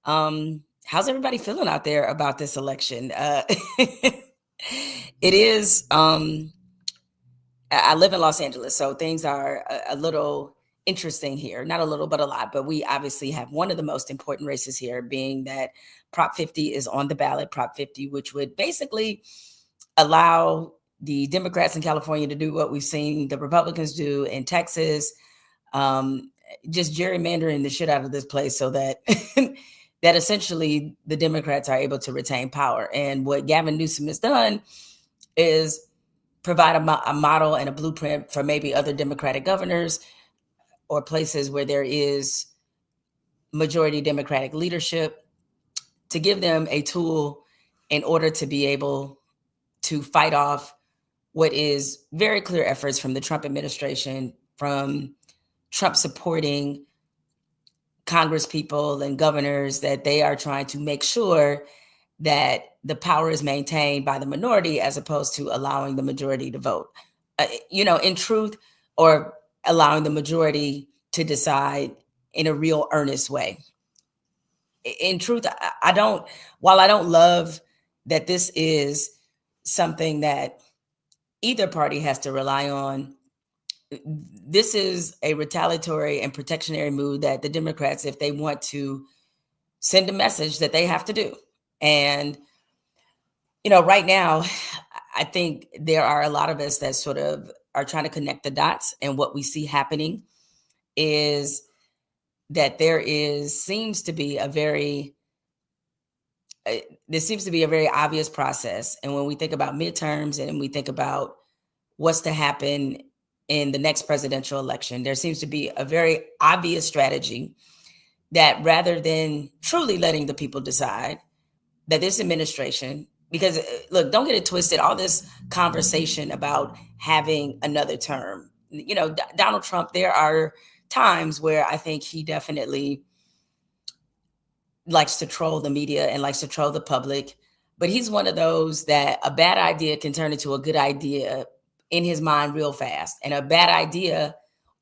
How's everybody feeling out there about this election? It is. I live in Los Angeles, so things are a little interesting here. Not a little, but a lot. But we obviously have one of the most important races here, being that Prop 50 is on the ballot. Prop 50, which would basically allow the Democrats in California to do what we've seen the Republicans do in Texas, just gerrymandering the shit out of this place so that that essentially the Democrats are able to retain power. And what Gavin Newsom has done is provide a model and a blueprint for maybe other Democratic governors or places where there is majority Democratic leadership, to give them a tool in order to be able to fight off what is very clear efforts from the Trump administration, from Trump supporting Congress people and governors, that they are trying to make sure that the power is maintained by the minority as opposed to allowing the majority to vote, in truth, or allowing the majority to decide in a real earnest way. In truth, while I don't love that this is something that either party has to rely on, this is a retaliatory and protectionary move that the Democrats, if they want to send a message, that they have to do. And, right now, I think there are a lot of us that sort of are trying to connect the dots. And what we see happening is that there seems to be a very obvious process. And when we think about midterms and we think about what's to happen in the next presidential election, there seems to be a very obvious strategy that, rather than truly letting the people decide, that this administration, because look, don't get it twisted, all this conversation about having another term, Donald Trump, there are times where I think he definitely likes to troll the media and likes to troll the public, but he's one of those that a bad idea can turn into a good idea in his mind real fast. And a bad idea,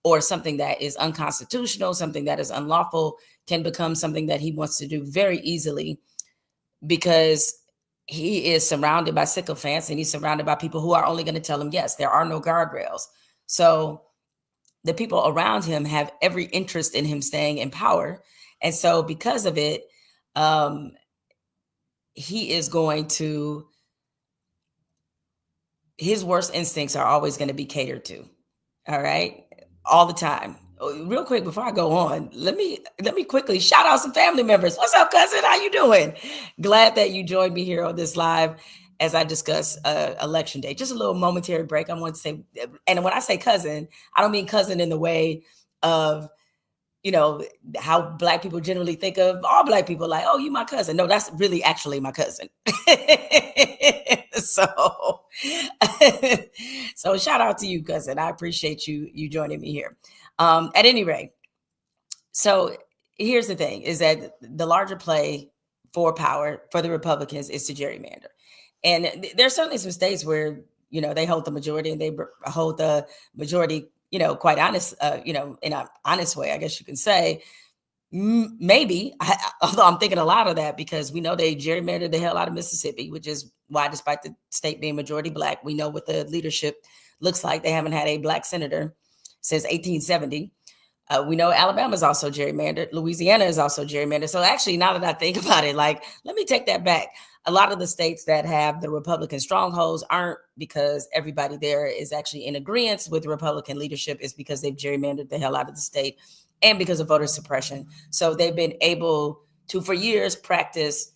or something that is unconstitutional, something that is unlawful, can become something that he wants to do very easily, because he is surrounded by sycophants and he's surrounded by people who are only going to tell him yes. There are no guardrails. So the people around him have every interest in him staying in power. And so because of it, he is going to, his worst instincts are always going to be catered to. All right. All the time. Real quick, before I go on, let me quickly shout out some family members. What's up, cousin? How you doing? Glad that you joined me here on this live as I discuss election day. Just a little momentary break. I want to say, and when I say cousin, I don't mean cousin in the way of, how Black people generally think of all Black people, like, oh, you my cousin. No, that's really actually my cousin. So shout out to you, cousin. I appreciate you joining me here. At any rate, so here's the thing, is that the larger play for power for the Republicans is to gerrymander. And there's certainly some states where, they hold the majority and they hold the majority, quite honest, in an honest way, I guess you can say. Maybe, although I'm thinking a lot of that because we know they gerrymandered the hell out of Mississippi, which is why, despite the state being majority Black, we know what the leadership looks like. They haven't had a Black senator since 1870. We know Alabama is also gerrymandered. Louisiana is also gerrymandered. So actually, now that I think about it, let me take that back. A lot of the states that have the Republican strongholds aren't because everybody there is actually in agreement with Republican leadership. It's because they've gerrymandered the hell out of the state, and because of voter suppression. So they've been able to, for years, practice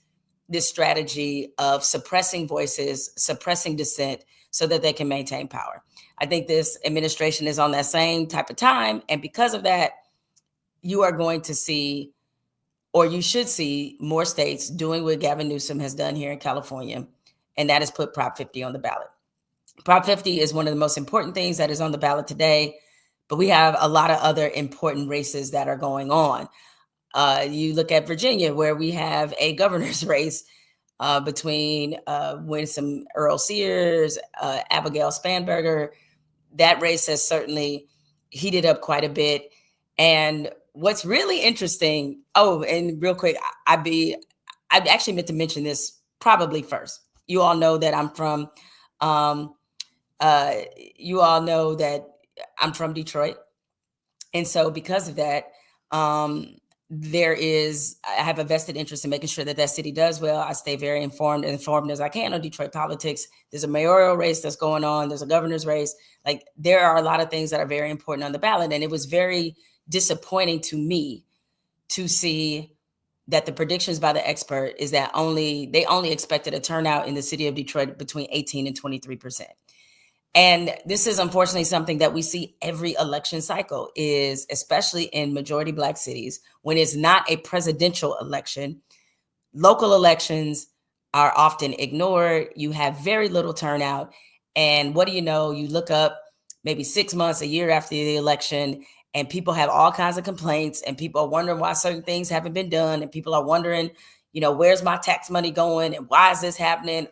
this strategy of suppressing voices, suppressing dissent, so that they can maintain power. I think this administration is on that same type of time. And because of that, you are going to see, or you should see, more states doing what Gavin Newsom has done here in California, and that is put Prop 50 on the ballot. Prop 50 is one of the most important things that is on the ballot today, but we have a lot of other important races that are going on. You look at Virginia, where we have a governor's race between Winsome Earl Sears, Abigail Spanberger. That race has certainly heated up quite a bit. And what's really interesting, and real quick, I actually meant to mention this probably first. You all know that I'm from, um, you all know that I'm from Detroit. And so because of that, um, I have a vested interest in making sure that that city does well. I stay very informed as I can on Detroit politics. There's a mayoral race that's going on. There's a governor's race. Like, there are a lot of things that are very important on the ballot. And it was very disappointing to me to see that the predictions by the expert is that they only expected a turnout in the city of Detroit between 18 and 23%. And this is unfortunately something that we see every election cycle, is especially in majority Black cities, when it's not a presidential election, local elections are often ignored. You have very little turnout. And what do you know? You look up maybe 6 months, a year after the election, and people have all kinds of complaints, and people are wondering why certain things haven't been done. And people are wondering, where's my tax money going? And why is this happening?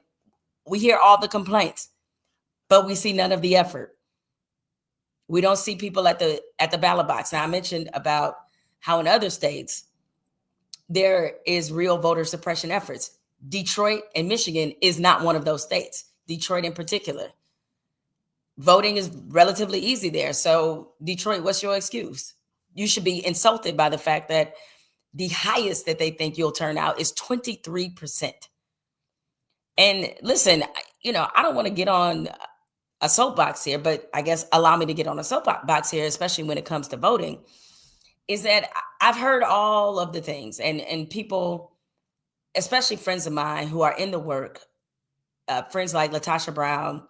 We hear all the complaints, but we see none of the effort. We don't see people at the ballot box. Now, I mentioned about how in other states there is real voter suppression efforts. Detroit and Michigan is not one of those states. Detroit in particular. Voting is relatively easy there. So Detroit, what's your excuse? You should be insulted by the fact that the highest that they think you'll turn out is 23%. And listen, I don't want to get on a soapbox here, but I guess allow me to get on a soapbox here, especially when it comes to voting, is that I've heard all of the things, and people, especially friends of mine who are in the work, friends like Latasha Brown,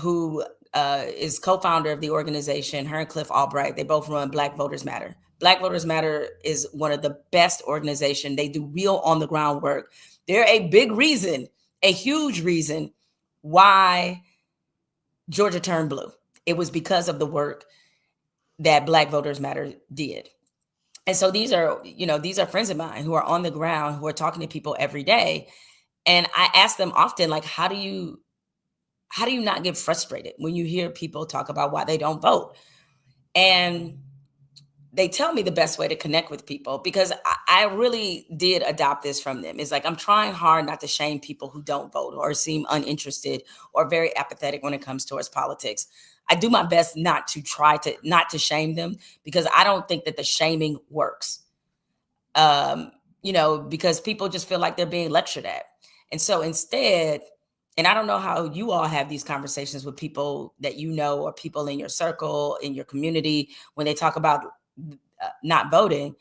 who is co-founder of the organization, her and Cliff Albright, they both run Black Voters Matter. Black Voters Matter is one of the best organizations. They do real on the ground work. They're a big reason, a huge reason why Georgia turned blue. It was because of the work that Black Voters Matter did. And so these are friends of mine who are on the ground, who are talking to people every day. And I ask them often, like, how do you not get frustrated when you hear people talk about why they don't vote? And they tell me the best way to connect with people, because I really did adopt this from them. It's like, I'm trying hard not to shame people who don't vote or seem uninterested or very apathetic when it comes towards politics. I do my best not to shame them, because I don't think that the shaming works. Because people just feel like they're being lectured at. And so instead, and I don't know how you all have these conversations with people that or people in your circle, in your community, when they talk about not voting,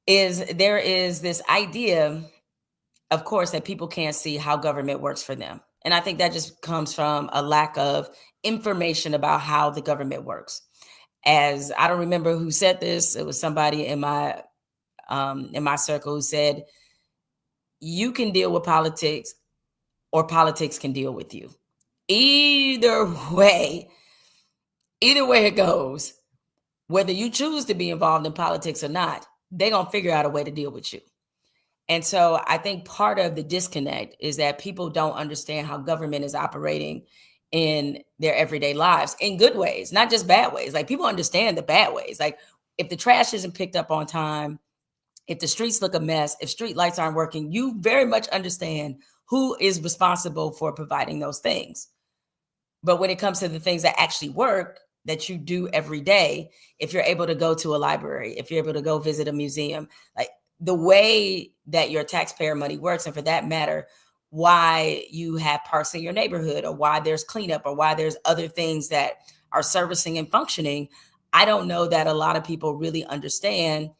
there is this idea, of course, that people can't see how government works for them. And I think that just comes from a lack of information about how the government works. As I don't remember who said this, it was somebody in my circle who said, you can deal with politics or politics can deal with you. Either way it goes, whether you choose to be involved in politics or not, they're going to figure out a way to deal with you. And so I think part of the disconnect is that people don't understand how government is operating in their everyday lives in good ways, not just bad ways. Like, people understand the bad ways. Like, if the trash isn't picked up on time, if the streets look a mess, if street lights aren't working, you very much understand who is responsible for providing those things. But when it comes to the things that actually work, that you do every day, if you're able to go to a library, if you're able to go visit a museum, like, the way that your taxpayer money works, and for that matter, why you have parks in your neighborhood, or why there's cleanup, or why there's other things that are servicing and functioning, I don't know that a lot of people really understand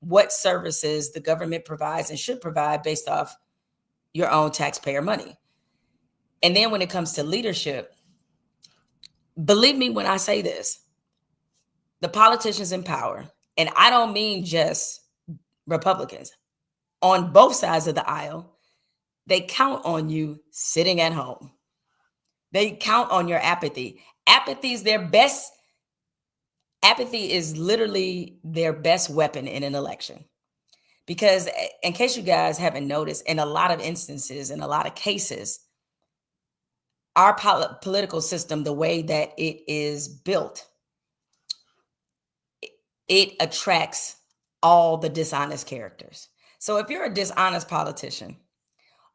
what services the government provides and should provide based off your own taxpayer money. And then when it comes to leadership, believe me when I say this, the politicians in power, and I don't mean just Republicans, on both sides of the aisle, they count on you sitting at home. They count on your apathy. Apathy is literally their best weapon in an election. Because in case you guys haven't noticed, in a lot of instances, in a lot of cases, our political system, the way that it is built, it attracts all the dishonest characters. So if you're a dishonest politician,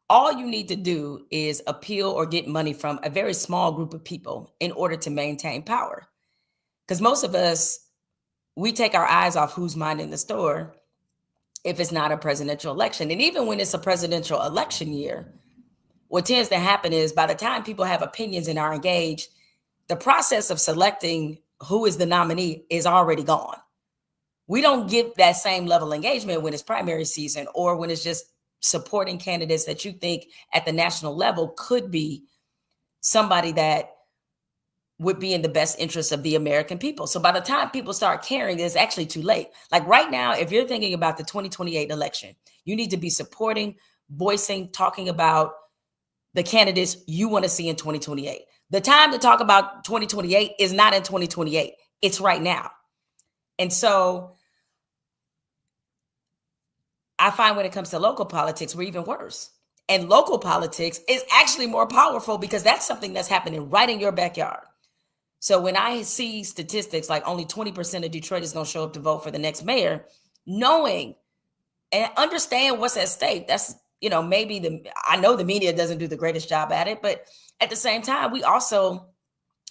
all you need to do is appeal or get money from a very small group of people in order to maintain power. Because most of us, we take our eyes off who's minding the store if it's not a presidential election. And even when it's a presidential election year, what tends to happen is by the time people have opinions and are engaged, the process of selecting who is the nominee is already gone. We don't get that same level of engagement when it's primary season or when it's just supporting candidates that you think at the national level could be somebody that would be in the best interest of the American people. So by the time people start caring, it's actually too late. Like right now, if you're thinking about the 2028 election, you need to be supporting, voicing, talking about the candidates you want to see in 2028. The time to talk about 2028 is not in 2028. It's right now. And so I find when it comes to local politics, we're even worse. And local politics is actually more powerful because that's something that's happening right in your backyard. So when I see statistics like only 20% of Detroit is going to show up to vote for the next mayor, knowing and understand what's at stake, that's, maybe I know the media doesn't do the greatest job at it, but at the same time, we also,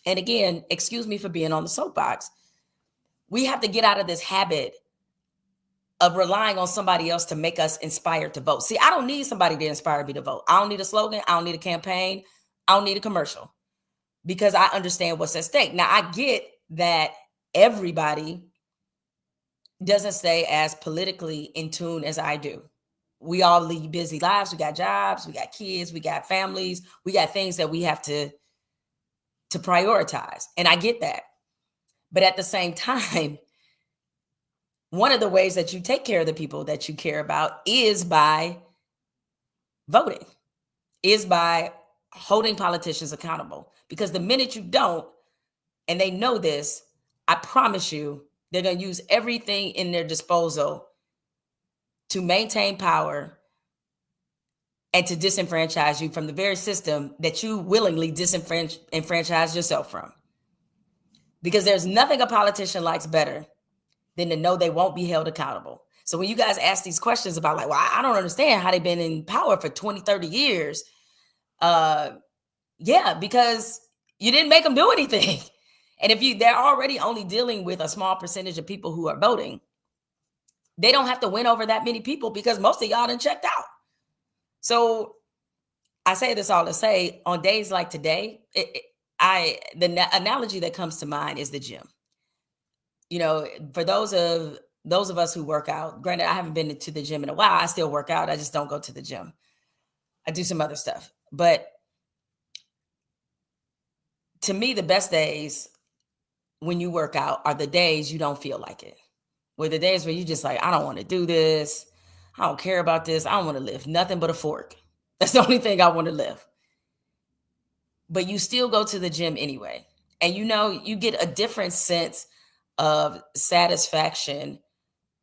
and again, excuse me for being on the soapbox, we have to get out of this habit of relying on somebody else to make us inspired to vote. See, I don't need somebody to inspire me to vote. I don't need a slogan. I don't need a campaign. I don't need a commercial because I understand what's at stake. Now, I get that everybody doesn't stay as politically in tune as I do. We all lead busy lives. We got jobs, we got kids, we got families, we got things that we have to prioritize. And I get that. But at the same time, one of the ways that you take care of the people that you care about is by voting, is by holding politicians accountable. Because the minute you don't, and they know this, I promise you, they're going to use everything in their disposal to maintain power and to disenfranchise you from the very system that you willingly disenfranchise yourself from. Because there's nothing a politician likes better than to know they won't be held accountable. So when you guys ask these questions about like, well, I don't understand how they've been in power for 20, 30 years. Yeah, because you didn't make them do anything. And if they're already only dealing with a small percentage of people who are voting, they don't have to win over that many people because most of y'all done checked out. So I say this all to say, on days like today, the analogy that comes to mind is the gym. For those of us who work out, granted, I haven't been to the gym in a while. I still work out. I just don't go to the gym. I do some other stuff. But to me, the best days when you work out are the days you don't feel like it. Were the days where you just like, I don't want to do this. I don't care about this. I don't want to lift nothing but a fork. That's the only thing I want to lift. But you still go to the gym anyway. And you get a different sense of satisfaction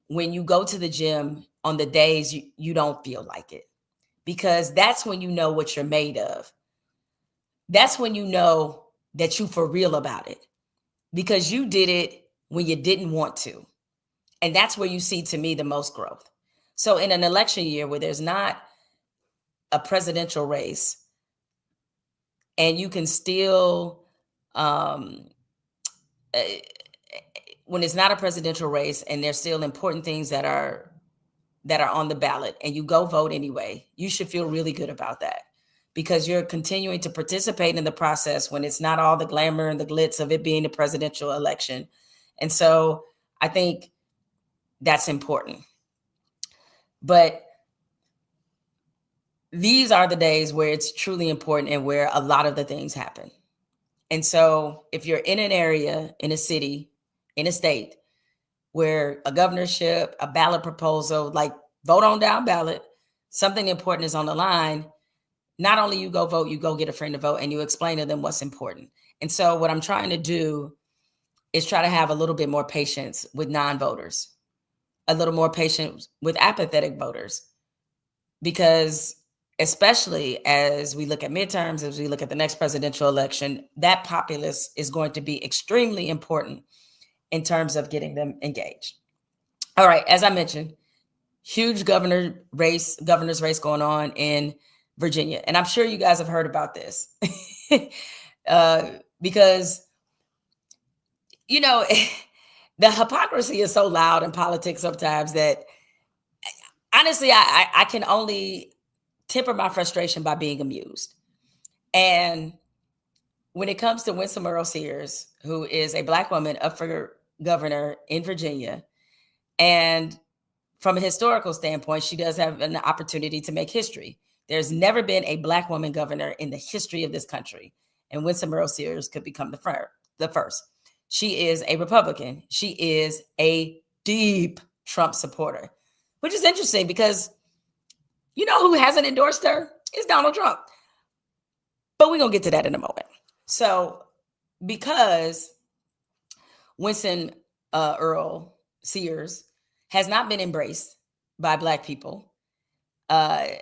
when you go to the gym on the days you don't feel like it. Because that's when you know what you're made of. That's when you know that you for real about it. Because you did it when you didn't want to. And that's where you see, to me, the most growth. So in an election year where there's not a presidential race and you can still, when it's not a presidential race and there's still important things that are on the ballot and you go vote anyway, you should feel really good about that because you're continuing to participate in the process when it's not all the glamour and the glitz of it being a presidential election. And so I think that's important. But these are the days where it's truly important and where a lot of the things happen. And so if you're in an area, in a city, in a state where a governorship, a ballot proposal, like vote on down ballot, something important is on the line, not only you go vote, you go get a friend to vote and you explain to them what's important. And so what I'm trying to do is try to have a little bit more patience with non-voters, a little more patience with apathetic voters, because especially as we look at midterms, as we look at the next presidential election, that populace is going to be extremely important in terms of getting them engaged. All right, as I mentioned, huge governor's race going on in Virginia. And I'm sure you guys have heard about this because, you know, the hypocrisy is so loud in politics sometimes that honestly, I can only temper my frustration by being amused. And when it comes to Winsome Earl Sears, who is a Black woman up for governor in Virginia, and from a historical standpoint, she does have an opportunity to make history. There's never been a Black woman governor in the history of this country, and Winsome Earl Sears could become the first. She is a Republican. She is a deep Trump supporter, which is interesting because you know who hasn't endorsed her? It's Donald Trump. But we're going to get to that in a moment. So because Winsome Earl Sears has not been embraced by Black people, the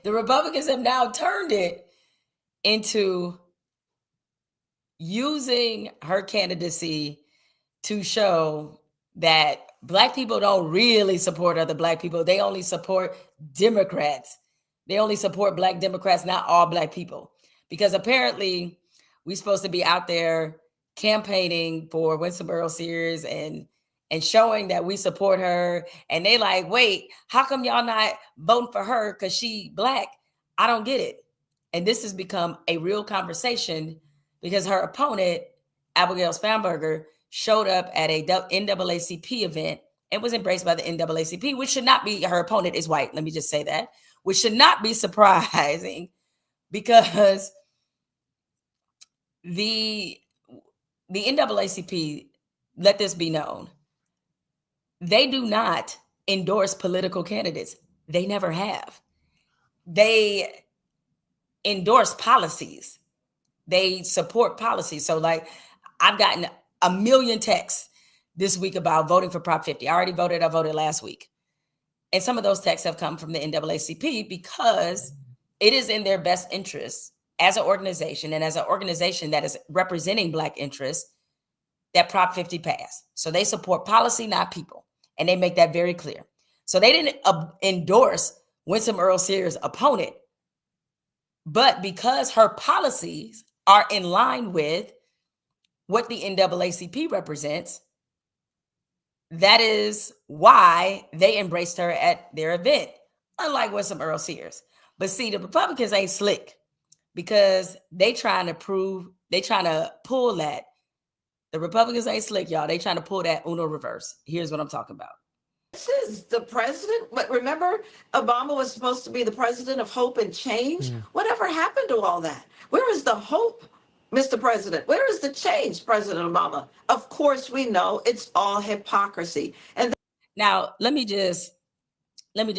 Republicans have now turned it into using her candidacy to show that Black people don't really support other Black people. They only support Democrats. They only support Black Democrats, not all Black people. Because apparently we're supposed to be out there campaigning for Winsome Earl Sears and showing that we support her. And they like, wait, how come y'all not voting for her because she Black? I don't get it. And this has become a real conversation because her opponent, Abigail Spanberger, showed up at a NAACP event and was embraced by the NAACP, which should not be, her opponent is white. Let me just say that, which should not be surprising because the NAACP, let this be known, they do not endorse political candidates. They never have. They endorse policies. They support policies. So like I've gotten a million texts this week about voting for Prop 50. I voted last week. And some of those texts have come from the NAACP because it is in their best interest as an organization and as an organization that is representing Black interests that Prop 50 passed. So they support policy, not people. And they make that very clear. So they didn't endorse Winsome Earl Sears' opponent, but because her policies are in line with what the NAACP represents, that is why they embraced her at their event, unlike Winsome Earl Sears. But see, the Republicans ain't slick because they trying to pull that. The Republicans ain't slick, y'all. They trying to pull that Uno reverse. Here's what I'm talking about. This is the president. But remember, Obama was supposed to be the president of hope and change. Whatever happened to all that? Where is the hope, Mr. President? Where is the change, President Obama? Of course, we know it's all hypocrisy. And now let me just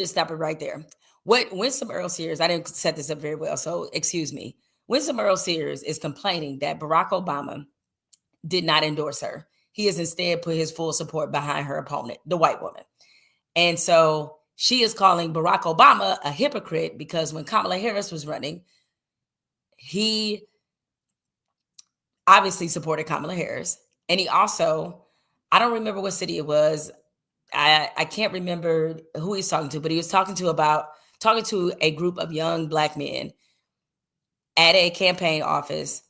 stop it right there. What Winsome Earl Sears, I didn't set this up very well, so excuse me. Winsome Earl Sears is complaining that Barack Obama did not endorse her. He has instead put his full support behind her opponent, the white woman. And so she is calling Barack Obama a hypocrite because when Kamala Harris was running, he obviously supported Kamala Harris. And he also, I don't remember what city it was. I can't remember who he's talking to, but he was talking to a group of young Black men at a campaign office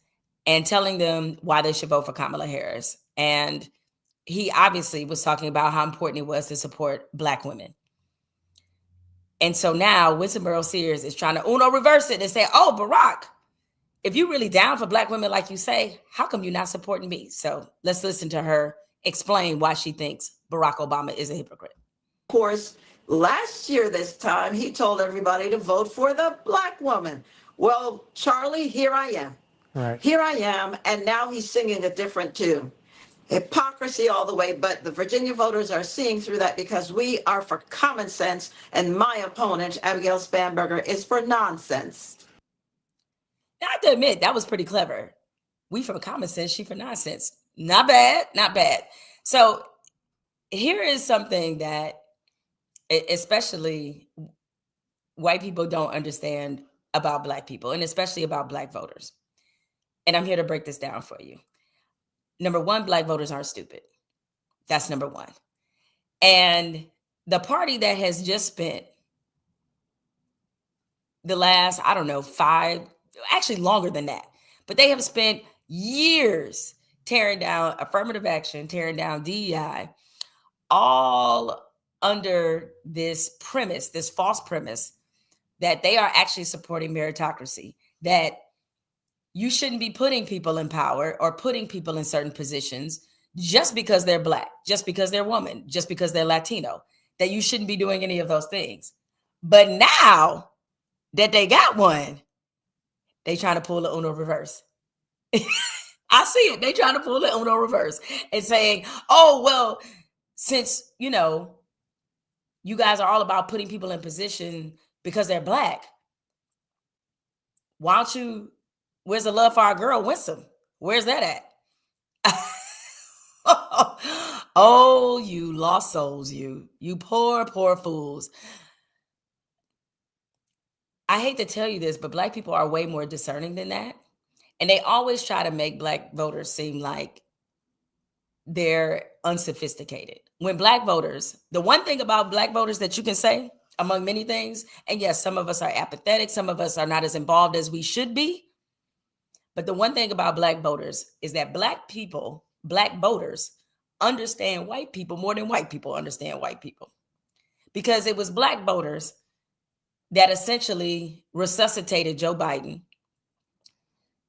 and telling them why they should vote for Kamala Harris. And he obviously was talking about how important it was to support Black women. And so now Winsome Earl Sears is trying to Uno reverse it and say, oh, Barack, if you're really down for Black women like you say, how come you're not supporting me? So let's listen to her explain why she thinks Barack Obama is a hypocrite. of course, last year this time, he told everybody to vote for the Black woman. Well, Charlie, here I am. Right. Here I am. And now he's singing a different tune. Hypocrisy all the way, but the Virginia voters are seeing through that because we are for common sense, and my opponent, Abigail Spanberger, is for nonsense. Now, I have to admit, that was pretty clever. We for common sense, she for nonsense. Not bad, not bad. So here is something that especially white people don't understand about Black people, and especially about Black voters. And I'm here to break this down for you. number one, Black voters aren't stupid. That's number one. And the party that has just spent the last, I don't know, actually longer than that, but they have spent years tearing down affirmative action, tearing down DEI, all under this premise, this false premise that they are actually supporting meritocracy, that you shouldn't be putting people in power or putting people in certain positions just because they're Black, just because they're woman, just because they're Latino, that you shouldn't be doing any of those things. But now that they got one, they trying to pull the Uno reverse. I see it. They trying to pull the Uno reverse and saying, oh, well, since, you guys are all about putting people in position because they're Black, why don't you, where's the love for our girl Winsome? Where's that at? Oh, you lost souls, you poor, poor fools. I hate to tell you this, but Black people are way more discerning than that. And they always try to make Black voters seem like they're unsophisticated. When Black voters, the one thing about Black voters that you can say, among many things, and yes, some of us are apathetic, some of us are not as involved as we should be. But the one thing about Black voters is that Black voters understand white people more than white people understand white people. Because it was Black voters that essentially resuscitated Joe Biden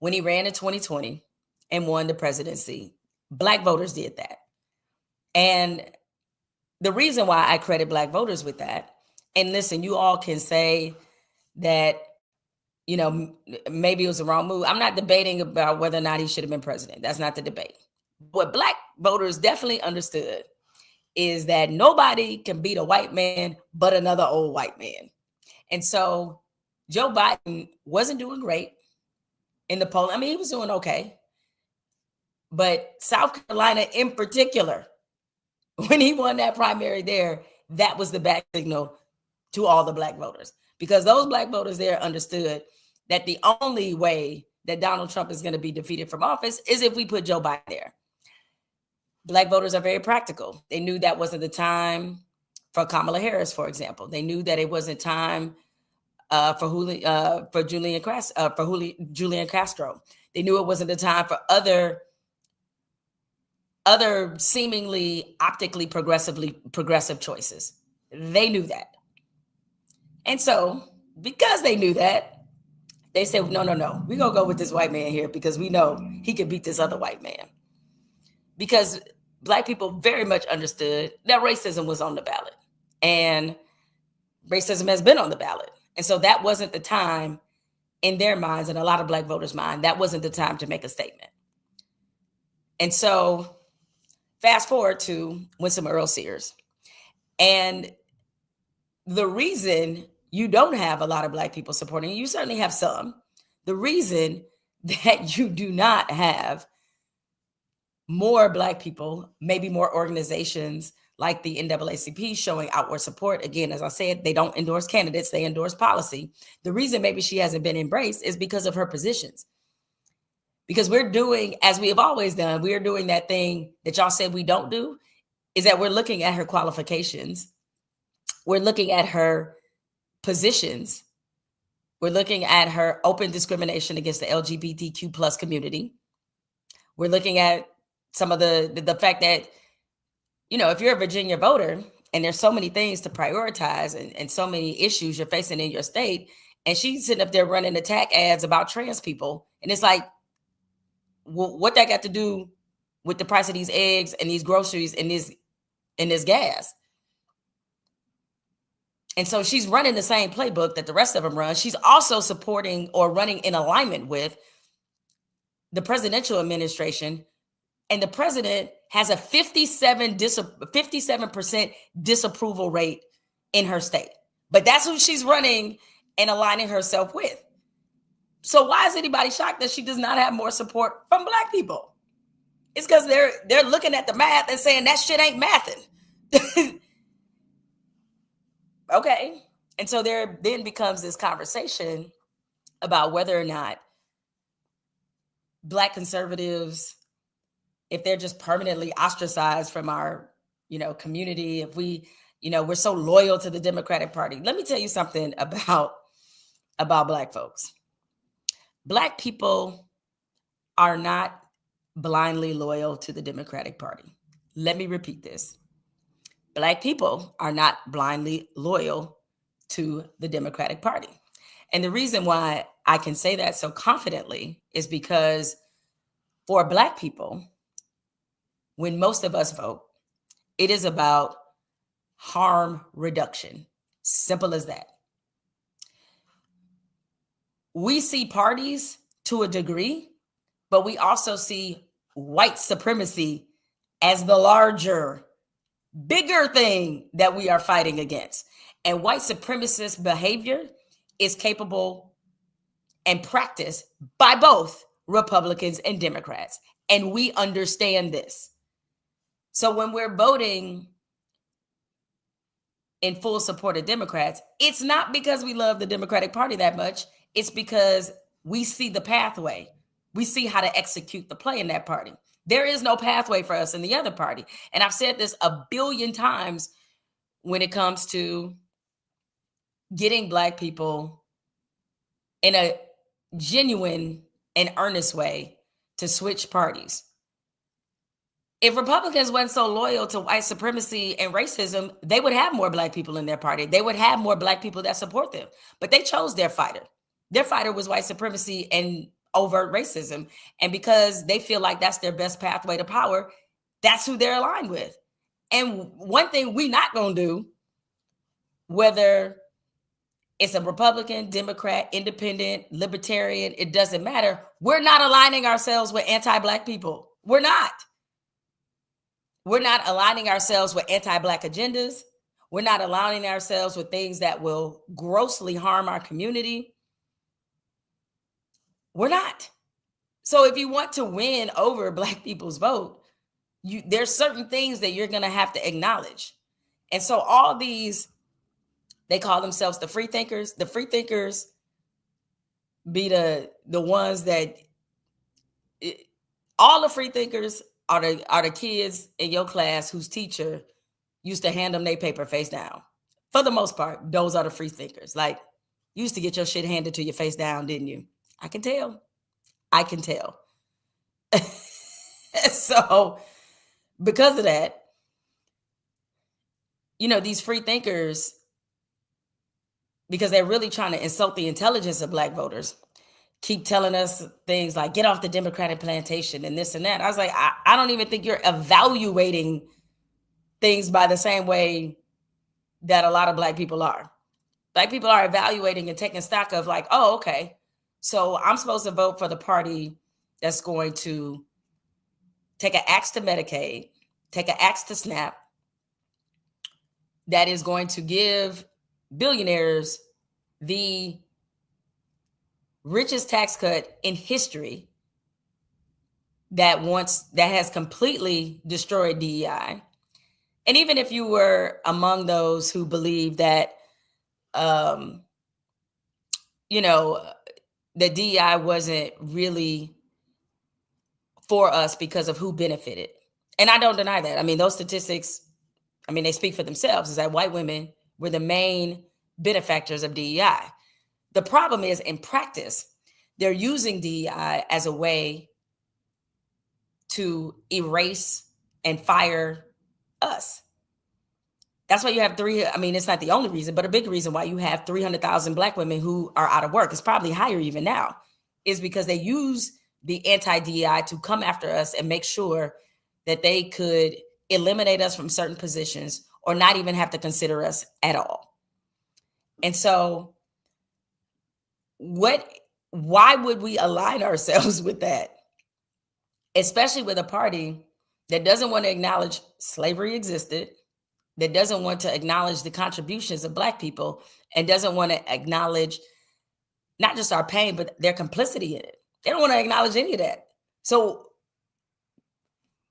when he ran in 2020 and won the presidency. Black voters did that. And the reason why I credit Black voters with that, and listen, you all can say that, maybe it was the wrong move. I'm not debating about whether or not he should have been president. That's not the debate. What Black voters definitely understood is that nobody can beat a white man but another old white man. And so Joe Biden wasn't doing great in the poll. I mean, he was doing okay. But South Carolina in particular, when he won that primary there, that was the back signal to all the Black voters. Because those Black voters there understood that the only way that Donald Trump is going to be defeated from office is if we put Joe Biden there. Black voters are very practical. They knew that wasn't the time for Kamala Harris, for example. They knew that it wasn't time for Julian Castro. They knew it wasn't the time for other seemingly optically progressive choices. They knew that. And so, because they knew that, they said, no, we're going to go with this white man here because we know he can beat this other white man. Because Black people very much understood that racism was on the ballot. And racism has been on the ballot. And so that wasn't the time in their minds, and a lot of Black voters' mind, that wasn't the time to make a statement. And so fast forward to Winsome Earl Sears. And the reason you don't have a lot of Black people supporting you certainly have some. The reason that you do not have more Black people, maybe more organizations like the NAACP showing outward support. Again, as I said, they don't endorse candidates, they endorse policy. The reason maybe she hasn't been embraced is because of her positions. Because we're doing, as we have always done, we are doing that thing that y'all said we don't do, is that we're looking at her qualifications. We're looking at her positions. We're looking at her open discrimination against the LGBTQ plus community. We're looking at some of the fact that, if you're a Virginia voter and there's so many things to prioritize and so many issues you're facing in your state, and she's sitting up there running attack ads about trans people. And it's like, what that got to do with the price of these eggs and these groceries and this gas? And so she's running the same playbook that the rest of them run. She's also supporting or running in alignment with the presidential administration. And the president has a 57% disapproval rate in her state. But that's who she's running and aligning herself with. So why is anybody shocked that she does not have more support from Black people? It's because they're looking at the math and saying that shit ain't mathing. Okay. And so there then becomes this conversation about whether or not Black conservatives if they're just permanently ostracized from our, community, if we, we're so loyal to the Democratic Party. Let me tell you something about Black folks. Black people are not blindly loyal to the Democratic Party. Let me repeat this. Black people are not blindly loyal to the Democratic Party. And the reason why I can say that so confidently is because for Black people, when most of us vote, it is about harm reduction. Simple as that. We see parties to a degree, but we also see white supremacy as the larger, bigger thing that we are fighting against. And white supremacist behavior is capable and practiced by both Republicans and Democrats. And we understand this. So when we're voting in full support of Democrats, it's not because we love the Democratic Party that much. It's because we see the pathway. We see how to execute the play in that party. There is no pathway for us in the other party. And I've said this a billion times when it comes to getting Black people in a genuine and earnest way to switch parties. If Republicans weren't so loyal to white supremacy and racism, they would have more Black people in their party. They would have more Black people that support them. But they chose their fighter. Their fighter was white supremacy and overt racism. And because they feel like that's their best pathway to power, that's who they're aligned with. And one thing we not going to do, whether it's a Republican, Democrat, independent, libertarian, it doesn't matter. We're not aligning ourselves with anti-Black people. We're not. We're not aligning ourselves with anti-Black agendas. We're not aligning ourselves with things that will grossly harm our community. We're not. So if you want to win over Black people's vote, there's certain things that you're going to have to acknowledge. And so all these, they call themselves the free thinkers. The free thinkers be the ones that, all the free thinkers are the kids in your class whose teacher used to hand them their paper face down. For the most part, those are the free thinkers. Like, you used to get your shit handed to your face down, didn't you? I can tell. So because of that, these free thinkers, because they're really trying to insult the intelligence of Black voters, keep telling us things like, get off the Democratic plantation and this and that. I was like, I don't even think you're evaluating things by the same way that a lot of Black people are. Black people are evaluating and taking stock of like, oh, okay, so I'm supposed to vote for the party that's going to take an axe to Medicaid, take an axe to SNAP, that is going to give billionaires the richest tax cut in history, that has completely destroyed DEI. And even if you were among those who believe that, the DEI wasn't really for us because of who benefited. And I don't deny that. I mean, those statistics, they speak for themselves, is that white women were the main benefactors of DEI. The problem is, in practice, they're using DEI as a way to erase and fire us. That's why you have it's not the only reason, but a big reason why you have 300,000 Black women who are out of work. It's probably higher even now, is because they use the anti-DEI to come after us and make sure that they could eliminate us from certain positions or not even have to consider us at all. And so why would we align ourselves with that? Especially with a party that doesn't want to acknowledge slavery existed, that doesn't want to acknowledge the contributions of Black people, and doesn't want to acknowledge not just our pain, but their complicity in it. They don't want to acknowledge any of that. So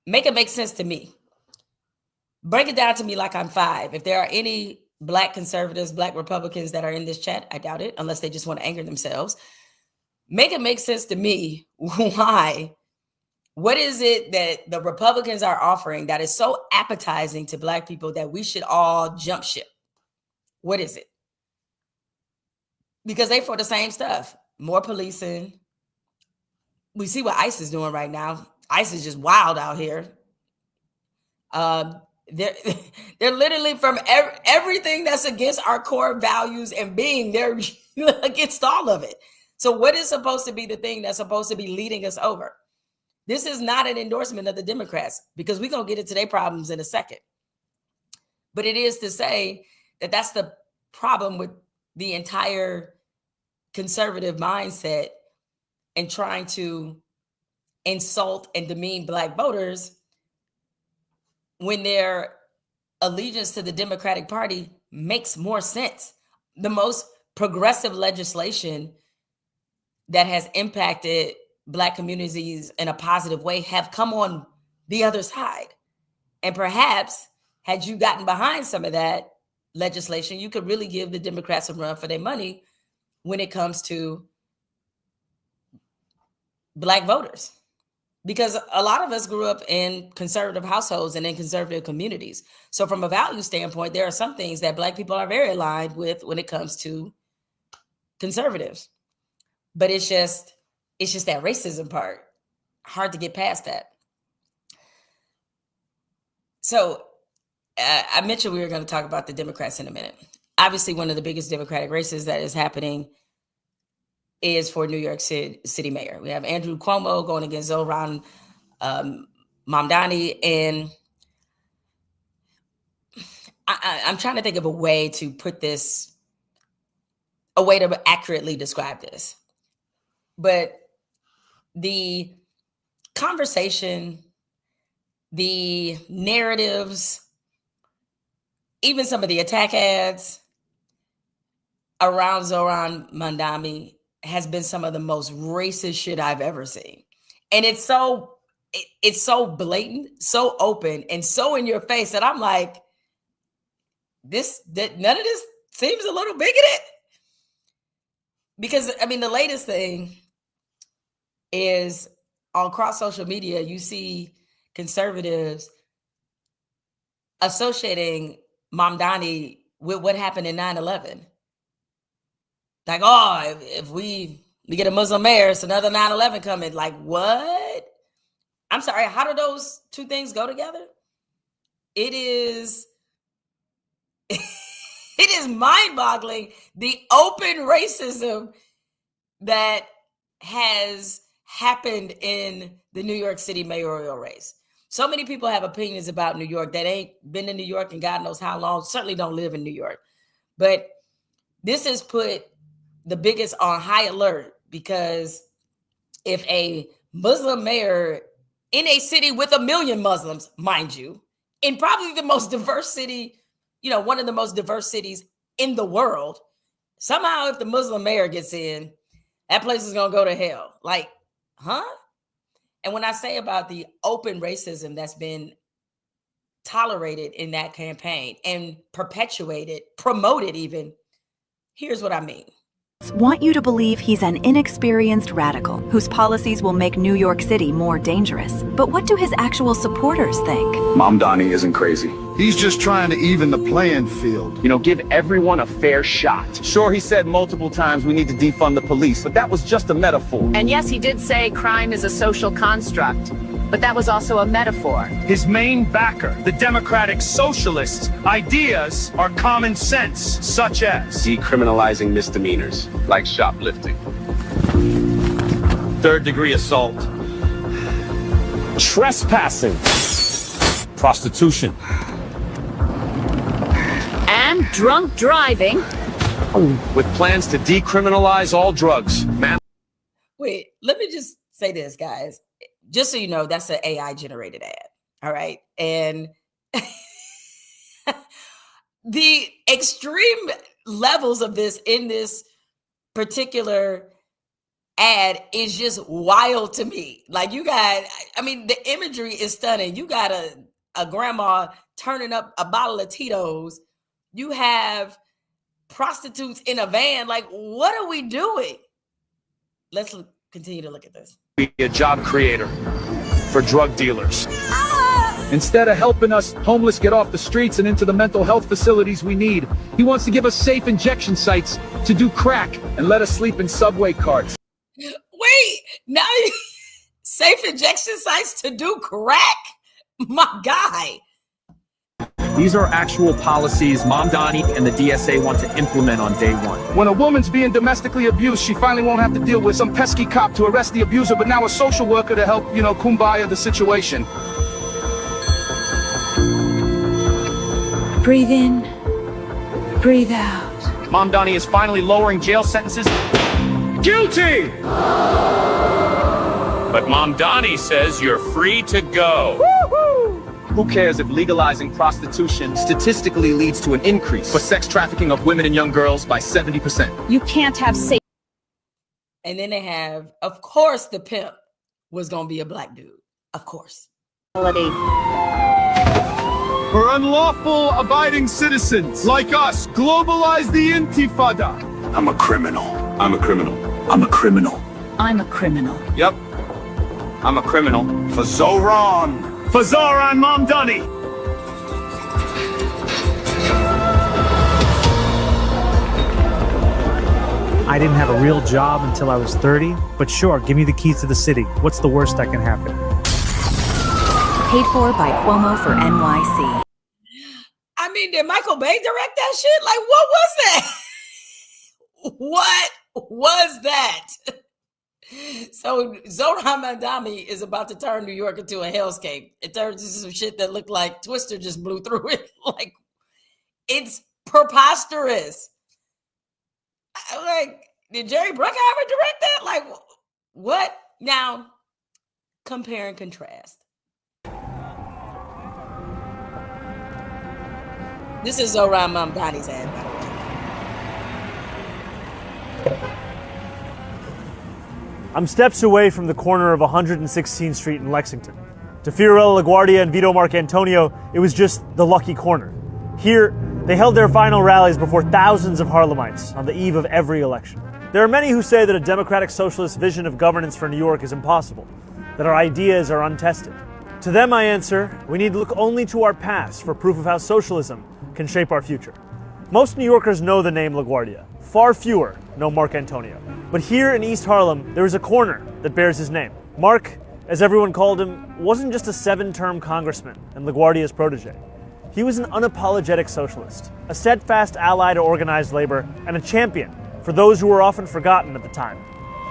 make it make sense to me. Break it down to me like I'm 5. If there are any Black conservatives, Black Republicans that are in this chat, I doubt it, unless they just want to anger themselves. Make it make sense to me why What is it that the Republicans are offering that is so appetizing to Black people that we should all jump ship? What is it? Because they for the same stuff. More policing. We see what ICE is doing right now. ICE is just wild out here. They're literally from everything that's against our core values and being, they're against all of it. So what is supposed to be the thing that's supposed to be leading us over? This is not an endorsement of the Democrats, because we're going to get into their problems in a second. But it is to say that that's the problem with the entire conservative mindset and trying to insult and demean Black voters when their allegiance to the Democratic Party makes more sense. The most progressive legislation that has impacted Black communities in a positive way have come on the other side. And perhaps had you gotten behind some of that legislation, you could really give the Democrats a run for their money when it comes to Black voters. Because a lot of us grew up in conservative households and in conservative communities. So from a value standpoint, there are some things that Black people are very aligned with when it comes to conservatives. But it's just that racism part. Hard to get past that. So I mentioned we were going to talk about the Democrats in a minute. Obviously, one of the biggest Democratic races that is happening is for New York City mayor. We have Andrew Cuomo going against Zohran Mamdani. And I'm trying to think of a way to put this, a way to accurately describe this. But the conversation, the narratives, even some of the attack ads around Zohran Mamdani has been some of the most racist shit I've ever seen. And it's so blatant, so open, and so in your face that I'm like, none of this seems a little bigoted. Because I mean, the latest thing is across social media, you see conservatives associating Mamdani with what happened in 9/11. Like, oh, if we get a Muslim mayor, it's another 9/11 coming. Like, what? I'm sorry, how do those two things go together? It is mind-boggling, the open racism that has happened in the New York City mayoral race. So many people have opinions about New York that ain't been in New York and God knows how long, certainly don't live in New York. But this has put the biggest on high alert, because if a Muslim mayor in a city with 1 million Muslims, mind you, in probably the most diverse city, one of the most diverse cities in the world, somehow if the Muslim mayor gets in, that place is going to go to hell. Like, huh? And when I say about the open racism that's been tolerated in that campaign and perpetuated, promoted even, here's what I mean. Want you to believe he's an inexperienced radical whose policies will make New York City more dangerous. But what do his actual supporters think? Mamdani isn't crazy. He's just trying to even the playing field. Give everyone a fair shot. Sure, he said multiple times we need to defund the police, but that was just a metaphor. And yes, he did say crime is a social construct, but that was also a metaphor. His main backer, the Democratic Socialists' ideas are common sense, such as Decriminalizing misdemeanors, like shoplifting. third-degree assault, Trespassing, prostitution, And drunk driving. with plans to decriminalize all drugs. Wait, let me just say this, guys. Just so you know, that's an AI generated ad. All right. And the extreme levels of this in this particular ad is just wild to me. Like, you got, I mean, the imagery is stunning. You got a grandma turning up a bottle of Tito's. You have prostitutes in a van. Like, what are we doing? Let's continue to look at this. Be a job creator. for drug dealers. Instead of helping us homeless get off the streets and into the mental health facilities we need, he wants to give us safe injection sites to do crack and let us sleep in subway carts. Wait, now safe injection sites to do crack? My guy. These are actual policies Mamdani and the DSA want to implement on day one. When a woman's being domestically abused, she finally won't have to deal with some pesky cop to arrest the abuser, but now a social worker to help, kumbaya the situation. Breathe in, breathe out. Mamdani is finally lowering jail sentences. Guilty! But Mamdani says you're free to go. Who cares if legalizing prostitution statistically leads to an increase for sex trafficking of women and young girls by 70%? You can't have safe. And then they have, of course, the pimp was going to be a black dude. Of course. For unlawful abiding citizens like us, globalize the intifada. I'm a criminal. I'm a criminal. I'm a criminal. I'm a criminal. Yep. I'm a criminal. For Zohran. For Zohran Mamdani. I didn't have a real job until I was 30, but sure, give me the keys to the city. What's the worst that can happen? Paid for by Cuomo for NYC. I mean, did Michael Bay direct that shit? Like, what was that? What was that? So Zohran Mamdani is about to turn New York into a hellscape. It turns into some shit that looked like Twister just blew through it. Like, it's preposterous. Like, did Jerry Bruckheimer direct that? Like, what? Now, compare and contrast. This is Zohran Mamdani's ad, by the way. I'm steps away from the corner of 116th Street in Lexington. To Fiorella LaGuardia and Vito Marcantonio, it was just the lucky corner. Here, they held their final rallies before thousands of Harlemites on the eve of every election. There are many who say that a democratic socialist vision of governance for New York is impossible, that our ideas are untested. To them I answer, we need to look only to our past for proof of how socialism can shape our future. Most New Yorkers know the name LaGuardia. Far fewer know Mark Antonio. But here in East Harlem, there is a corner that bears his name. Mark, as everyone called him, wasn't just a 7-term congressman and LaGuardia's protege. He was an unapologetic socialist, a steadfast ally to organized labor, and a champion for those who were often forgotten at the time.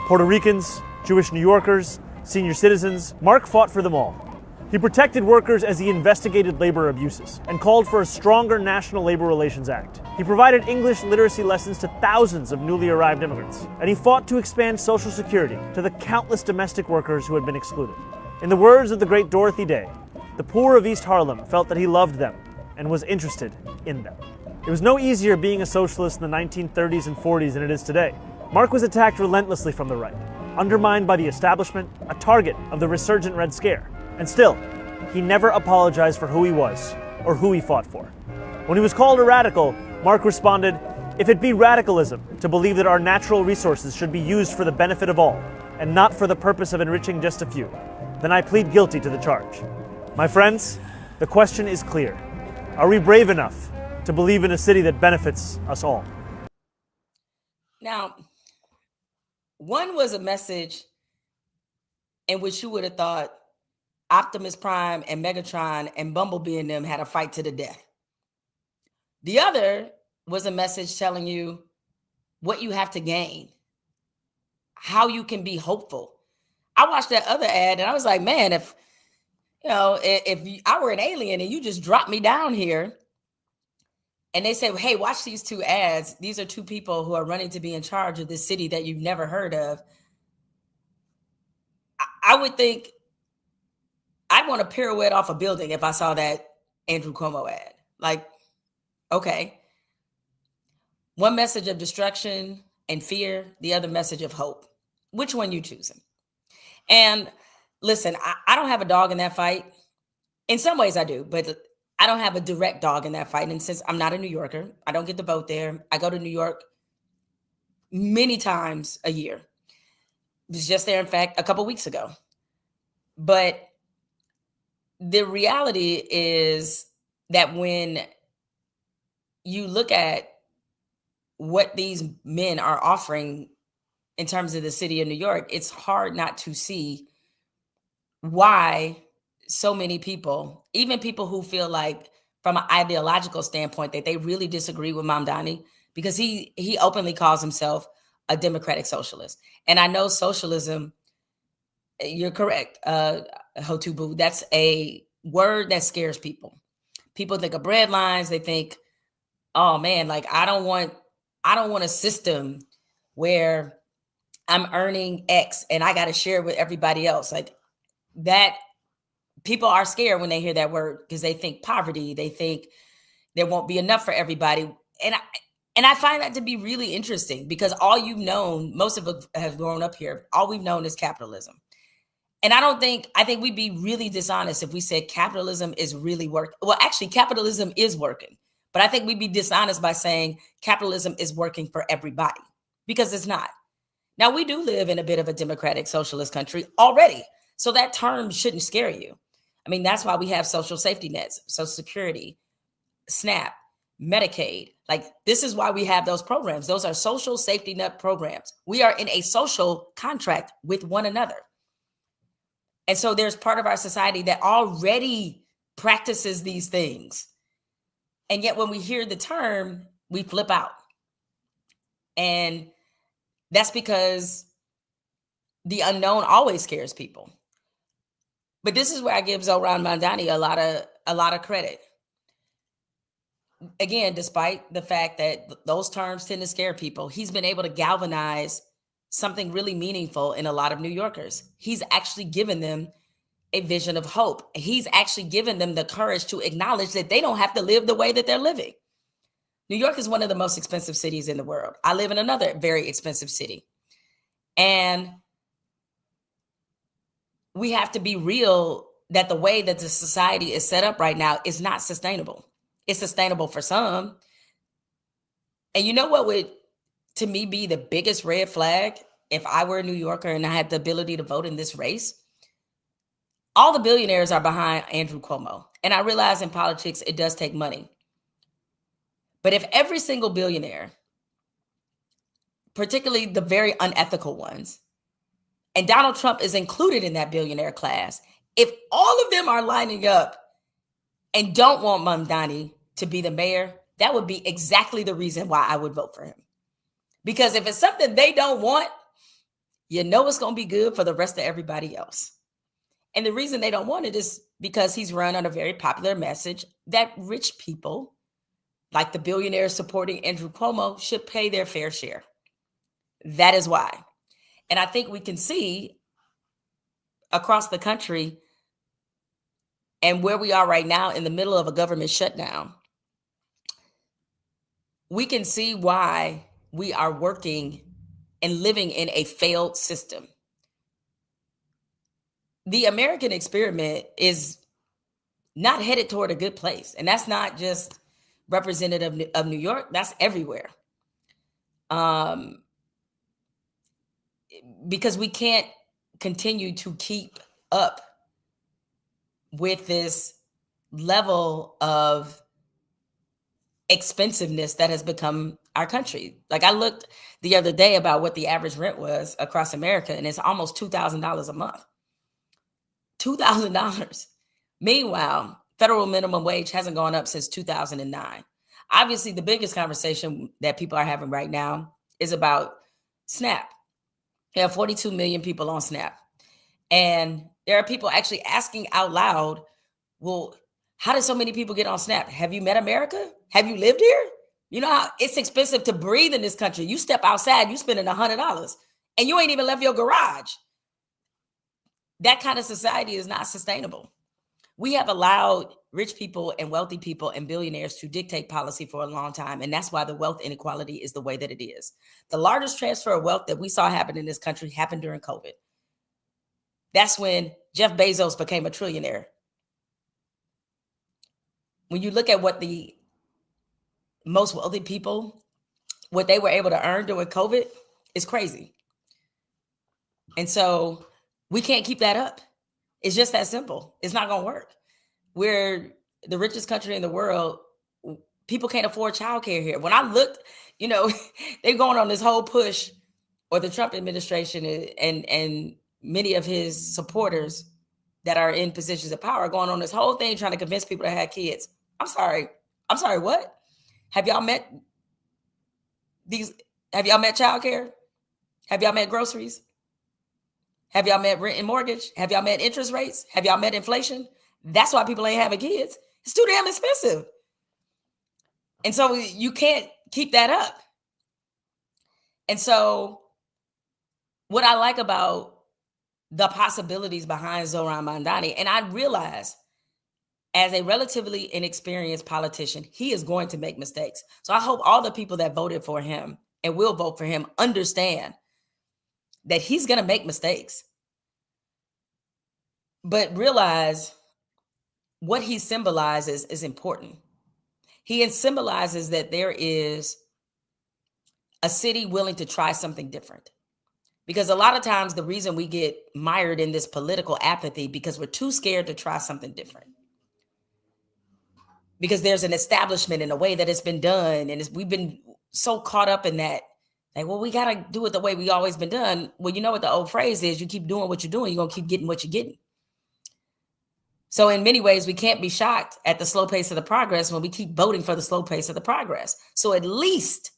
Puerto Ricans, Jewish New Yorkers, senior citizens, Mark fought for them all. He protected workers as he investigated labor abuses and called for a stronger National Labor Relations Act. He provided English literacy lessons to thousands of newly arrived immigrants, and he fought to expand Social Security to the countless domestic workers who had been excluded. In the words of the great Dorothy Day, the poor of East Harlem felt that he loved them and was interested in them. It was no easier being a socialist in the 1930s and 40s than it is today. Mark was attacked relentlessly from the right, undermined by the establishment, a target of the resurgent Red Scare. And still, he never apologized for who he was or who he fought for. When he was called a radical, Mark responded, "If it be radicalism to believe that our natural resources should be used for the benefit of all and not for the purpose of enriching just a few, then I plead guilty to the charge." My friends, the question is clear. Are we brave enough to believe in a city that benefits us all? Now, one was a message in which you would have thought Optimus Prime and Megatron and Bumblebee and them had a fight to the death. The other was a message telling you what you have to gain, how you can be hopeful. I watched that other ad and I was like, man, if I were an alien and you just dropped me down here and they say, hey, watch these two ads. These are two people who are running to be in charge of this city that you've never heard of. I would think I'd want to pirouette off a building if I saw that Andrew Cuomo ad. Like, okay. One message of destruction and fear, the other message of hope. Which one you choosing? And listen, I don't have a dog in that fight. In some ways I do, but I don't have a direct dog in that fight. And since I'm not a New Yorker, I don't get to vote there. I go to New York many times a year. I was just there, in fact, a couple weeks ago. But the reality is that when you look at what these men are offering in terms of the city of New York, it's hard not to see why so many people, even people who feel like from an ideological standpoint that they really disagree with Mamdani, because he openly calls himself a democratic socialist. And I know socialism, you're correct, Hotubu, that's a word that scares people. People think of bread lines, they think, oh man, like I don't want a system where I'm earning X and I got to share with everybody else. Like that, people are scared when they hear that word because they think poverty, they think there won't be enough for everybody. And I find that to be really interesting because all you've known, most of us have grown up here, all we've known is capitalism. And I think we'd be really dishonest if we said capitalism is really working. Well, actually, capitalism is working. But I think we'd be dishonest by saying capitalism is working for everybody because it's not. Now, we do live in a bit of a democratic socialist country already. So that term shouldn't scare you. I mean, that's why we have social safety nets, Social Security, SNAP, Medicaid. Like, this is why we have those programs. Those are social safety net programs. We are in a social contract with one another. And so there's part of our society that already practices these things. And yet when we hear the term, we flip out. And that's because the unknown always scares people. But this is where I give Zohran Mamdani a lot of credit. Again, despite the fact that those terms tend to scare people, he's been able to galvanize something really meaningful in a lot of New Yorkers. He's actually given them a vision of hope. He's actually given them the courage to acknowledge that they don't have to live the way that they're living. New York is one of the most expensive cities in the world. I live in another very expensive city. And we have to be real that the way that the society is set up right now is not sustainable. It's sustainable for some. And you know what would, to me, be the biggest red flag if I were a New Yorker and I had the ability to vote in this race? All the billionaires are behind Andrew Cuomo. And I realize in politics, it does take money. But if every single billionaire, particularly the very unethical ones, and Donald Trump is included in that billionaire class, if all of them are lining up and don't want Mamdani to be the mayor, that would be exactly the reason why I would vote for him. Because if it's something they don't want, you know it's going to be good for the rest of everybody else. And the reason they don't want it is because he's run on a very popular message that rich people, like the billionaires supporting Andrew Cuomo, should pay their fair share. That is why. And I think we can see across the country and where we are right now in the middle of a government shutdown, we can see why we are working and living in a failed system. The American experiment is not headed toward a good place. And that's not just representative of New York, that's everywhere. Because we can't continue to keep up with this level of expensiveness that has become our country. Like, I looked the other day about what the average rent was across America, and it's almost $2,000 a month. $2,000. Meanwhile, federal minimum wage hasn't gone up since 2009. Obviously, the biggest conversation that people are having right now is about SNAP. There are 42 million people on SNAP. And there are people actually asking out loud, well, how did so many people get on SNAP? Have you met America? Have you lived here? You know how it's expensive to breathe in this country. You step outside, you spending $100 and you ain't even left your garage. That kind of society is not sustainable. We have allowed rich people and wealthy people and billionaires to dictate policy for a long time. And that's why the wealth inequality is the way that it is. The largest transfer of wealth that we saw happen in this country happened during COVID. That's when Jeff Bezos became a trillionaire. When you look at what the most wealthy people, what they were able to earn during COVID, is crazy. And so we can't keep that up. It's just that simple. It's not going to work. we're the richest country in the world. People can't afford childcare here. When I looked, they're going on this whole push, or the Trump administration and many of his supporters that are in positions of power are going on this whole thing trying to convince people to have kids. I'm sorry, what? Have y'all met childcare? Have y'all met groceries? Have y'all met rent and mortgage? Have y'all met interest rates? Have y'all met inflation? That's why people ain't having kids. It's too damn expensive. And so you can't keep that up. And so what I like about the possibilities behind Zohran Mamdani, and I realize as a relatively inexperienced politician, he is going to make mistakes. So I hope all the people that voted for him and will vote for him understand that he's going to make mistakes. But realize what he symbolizes is important. He symbolizes that there is a city willing to try something different. Because a lot of times the reason we get mired in this political apathy because we're too scared to try something different. Because there's an establishment in a way that it's been done, and we've been so caught up in that. Like, well, we got to do it the way we always been done. Well, you know what the old phrase is, you keep doing what you're doing, you're going to keep getting what you're getting. So in many ways, we can't be shocked at the slow pace of the progress when we keep voting for the slow pace of the progress. So at least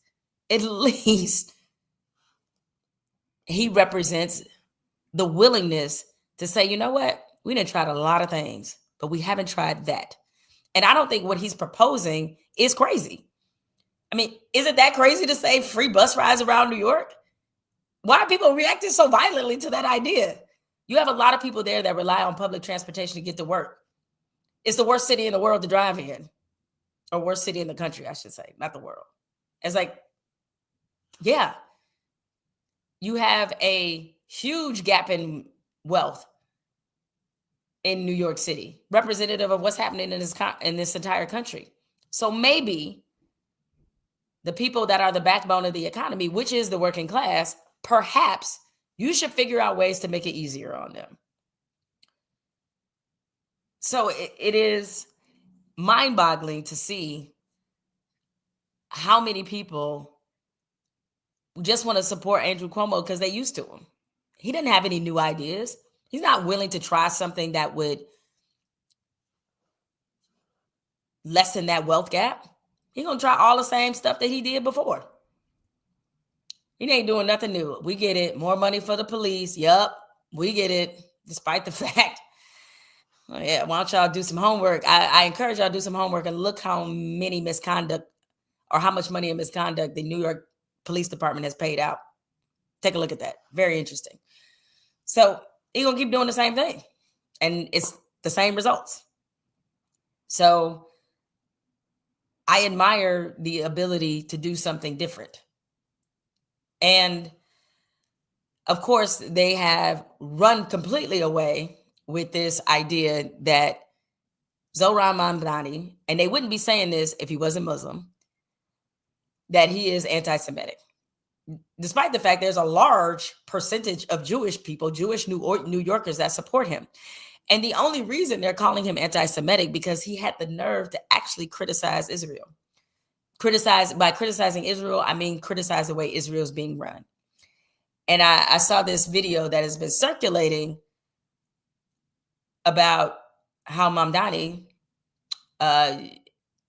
he represents the willingness to say, you know what? We done tried a lot of things, but we haven't tried that. And I don't think what he's proposing is crazy. I mean, is it that crazy to say free bus rides around New York? Why are people reacting so violently to that idea? You have a lot of people there that rely on public transportation to get to work. It's the worst city in the world to drive in, or worst city in the country, I should say, not the world. It's like, yeah, you have a huge gap in wealth in New York City, representative of what's happening in this entire country. So maybe the people that are the backbone of the economy, which is the working class, perhaps you should figure out ways to make it easier on them. So it is mind-boggling to see how many people just want to support Andrew Cuomo because they're used to him. He didn't have any new ideas. He's not willing to try something that would lessen that wealth gap. He's going to try all the same stuff that he did before. He ain't doing nothing new. We get it. More money for the police. Yup, we get it. Despite the fact, yeah, why don't y'all do some homework? I encourage y'all to do some homework and look how many misconduct or how much money in misconduct the New York Police Department has paid out. Take a look at that. Very interesting. So he's going to keep doing the same thing. And it's the same results. So I admire the ability to do something different. And of course, they have run completely away with this idea that Zohran Mamdani, and they wouldn't be saying this if he wasn't Muslim, that he is anti-Semitic. Despite the fact there's a large percentage of Jewish people, Jewish New Yorkers that support him. And the only reason they're calling him anti-Semitic because he had the nerve to actually criticize Israel. By criticizing Israel, I mean criticize the way Israel is being run. And I saw this video that has been circulating about how Mamdani,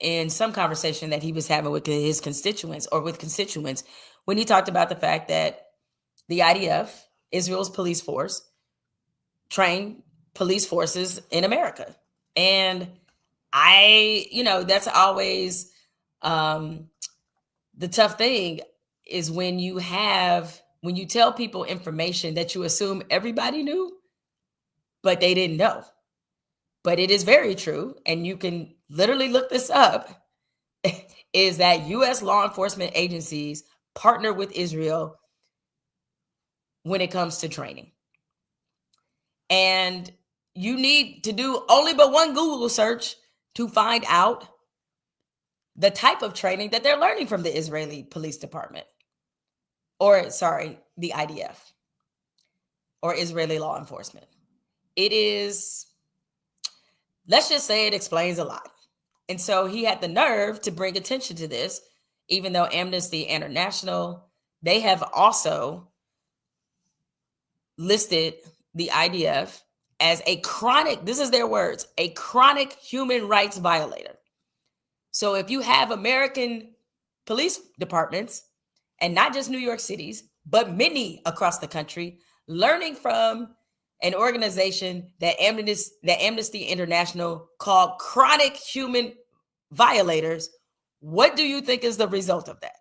in some conversation that he was having with his constituents when he talked about the fact that the IDF, Israel's police force, trained police forces in America. And that's always the tough thing is when you tell people information that you assume everybody knew, but they didn't know. But it is very true, and you can literally look this up, is that U.S. law enforcement agencies partner with Israel when it comes to training. And you need to do only but one Google search to find out the type of training that they're learning from the Israeli police department, the IDF, or Israeli law enforcement. It is let's just say it explains a lot. And so he had the nerve to bring attention to this, even though Amnesty International, they have also listed the IDF as a chronic, this is their words, a chronic human rights violator. So if you have American police departments, and not just New York City's, but many across the country, learning from an organization that Amnesty International called chronic human violators, what do you think is the result of that?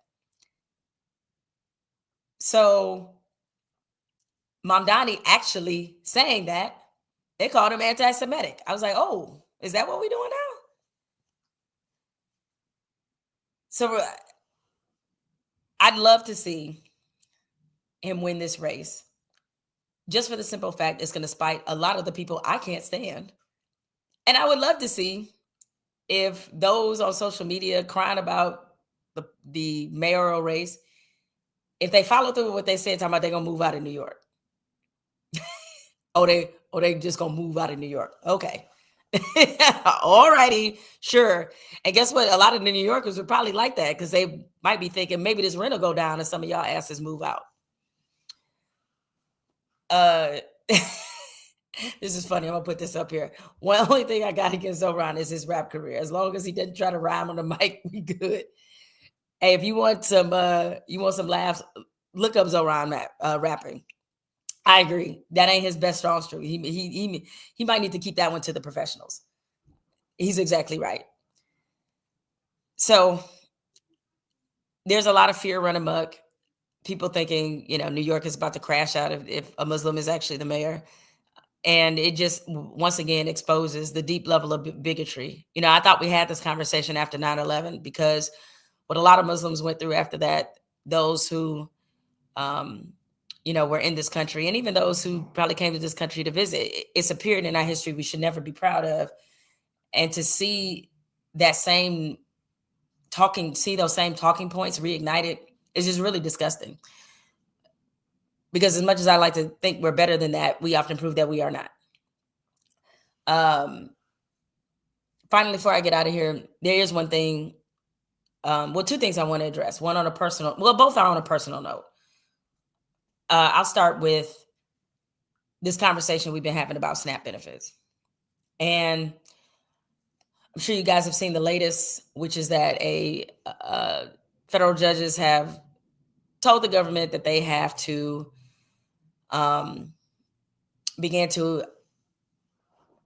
So Mamdani actually saying that, they called him anti-Semitic. I was like, oh, is that what we're doing now? So I'd love to see him win this race, just for the simple fact it's going to spite a lot of the people I can't stand. And I would love to see if those on social media crying about the mayoral race, if they follow through with what they said, talking about they're going to move out of New York. they just going to move out of New York. Okay. All righty, sure. And guess what? A lot of the New Yorkers would probably like that, because they might be thinking maybe this rent will go down and some of y'all asses move out. This is funny. I'm gonna put this up here. One only thing I got against Zohran is his rap career. As long as he didn't try to rhyme on the mic, we good. Hey, if you want some laughs, look up Zohran rapping. I agree. That ain't his best strong suit. He might need to keep that one to the professionals. He's exactly right. So there's a lot of fear running amok. People thinking, New York is about to crash out if a Muslim is actually the mayor. And it just, once again, exposes the deep level of bigotry. I thought we had this conversation after 9/11, because what a lot of Muslims went through after that, those who, were in this country, and even those who probably came to this country to visit, it's a period in our history we should never be proud of. And to see those same talking points reignited is just really disgusting. Because as much as I like to think we're better than that, we often prove that we are not. Finally, before I get out of here, there is one thing, two things I want to address. One on a personal, both are on a personal note. I'll start with this conversation we've been having about SNAP benefits. And I'm sure you guys have seen the latest, which is that federal judges have told the government that they have to began to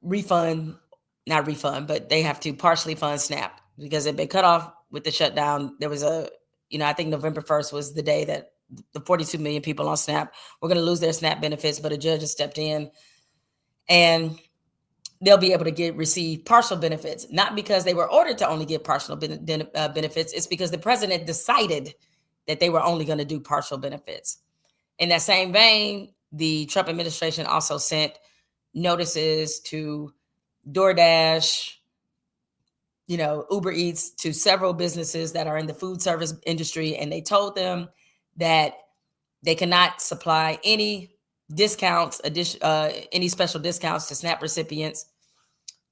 but they have to partially fund SNAP, because they've been cut off with the shutdown. There was I think November 1st was the day that the 42 million people on SNAP were going to lose their SNAP benefits, but a judge has stepped in and they'll be able to receive partial benefits, not because they were ordered to only get partial benefits. It's because the president decided that they were only going to do partial benefits. In that same vein, the Trump administration also sent notices to DoorDash, Uber Eats, to several businesses that are in the food service industry. And they told them that they cannot supply any discounts, any special discounts to SNAP recipients,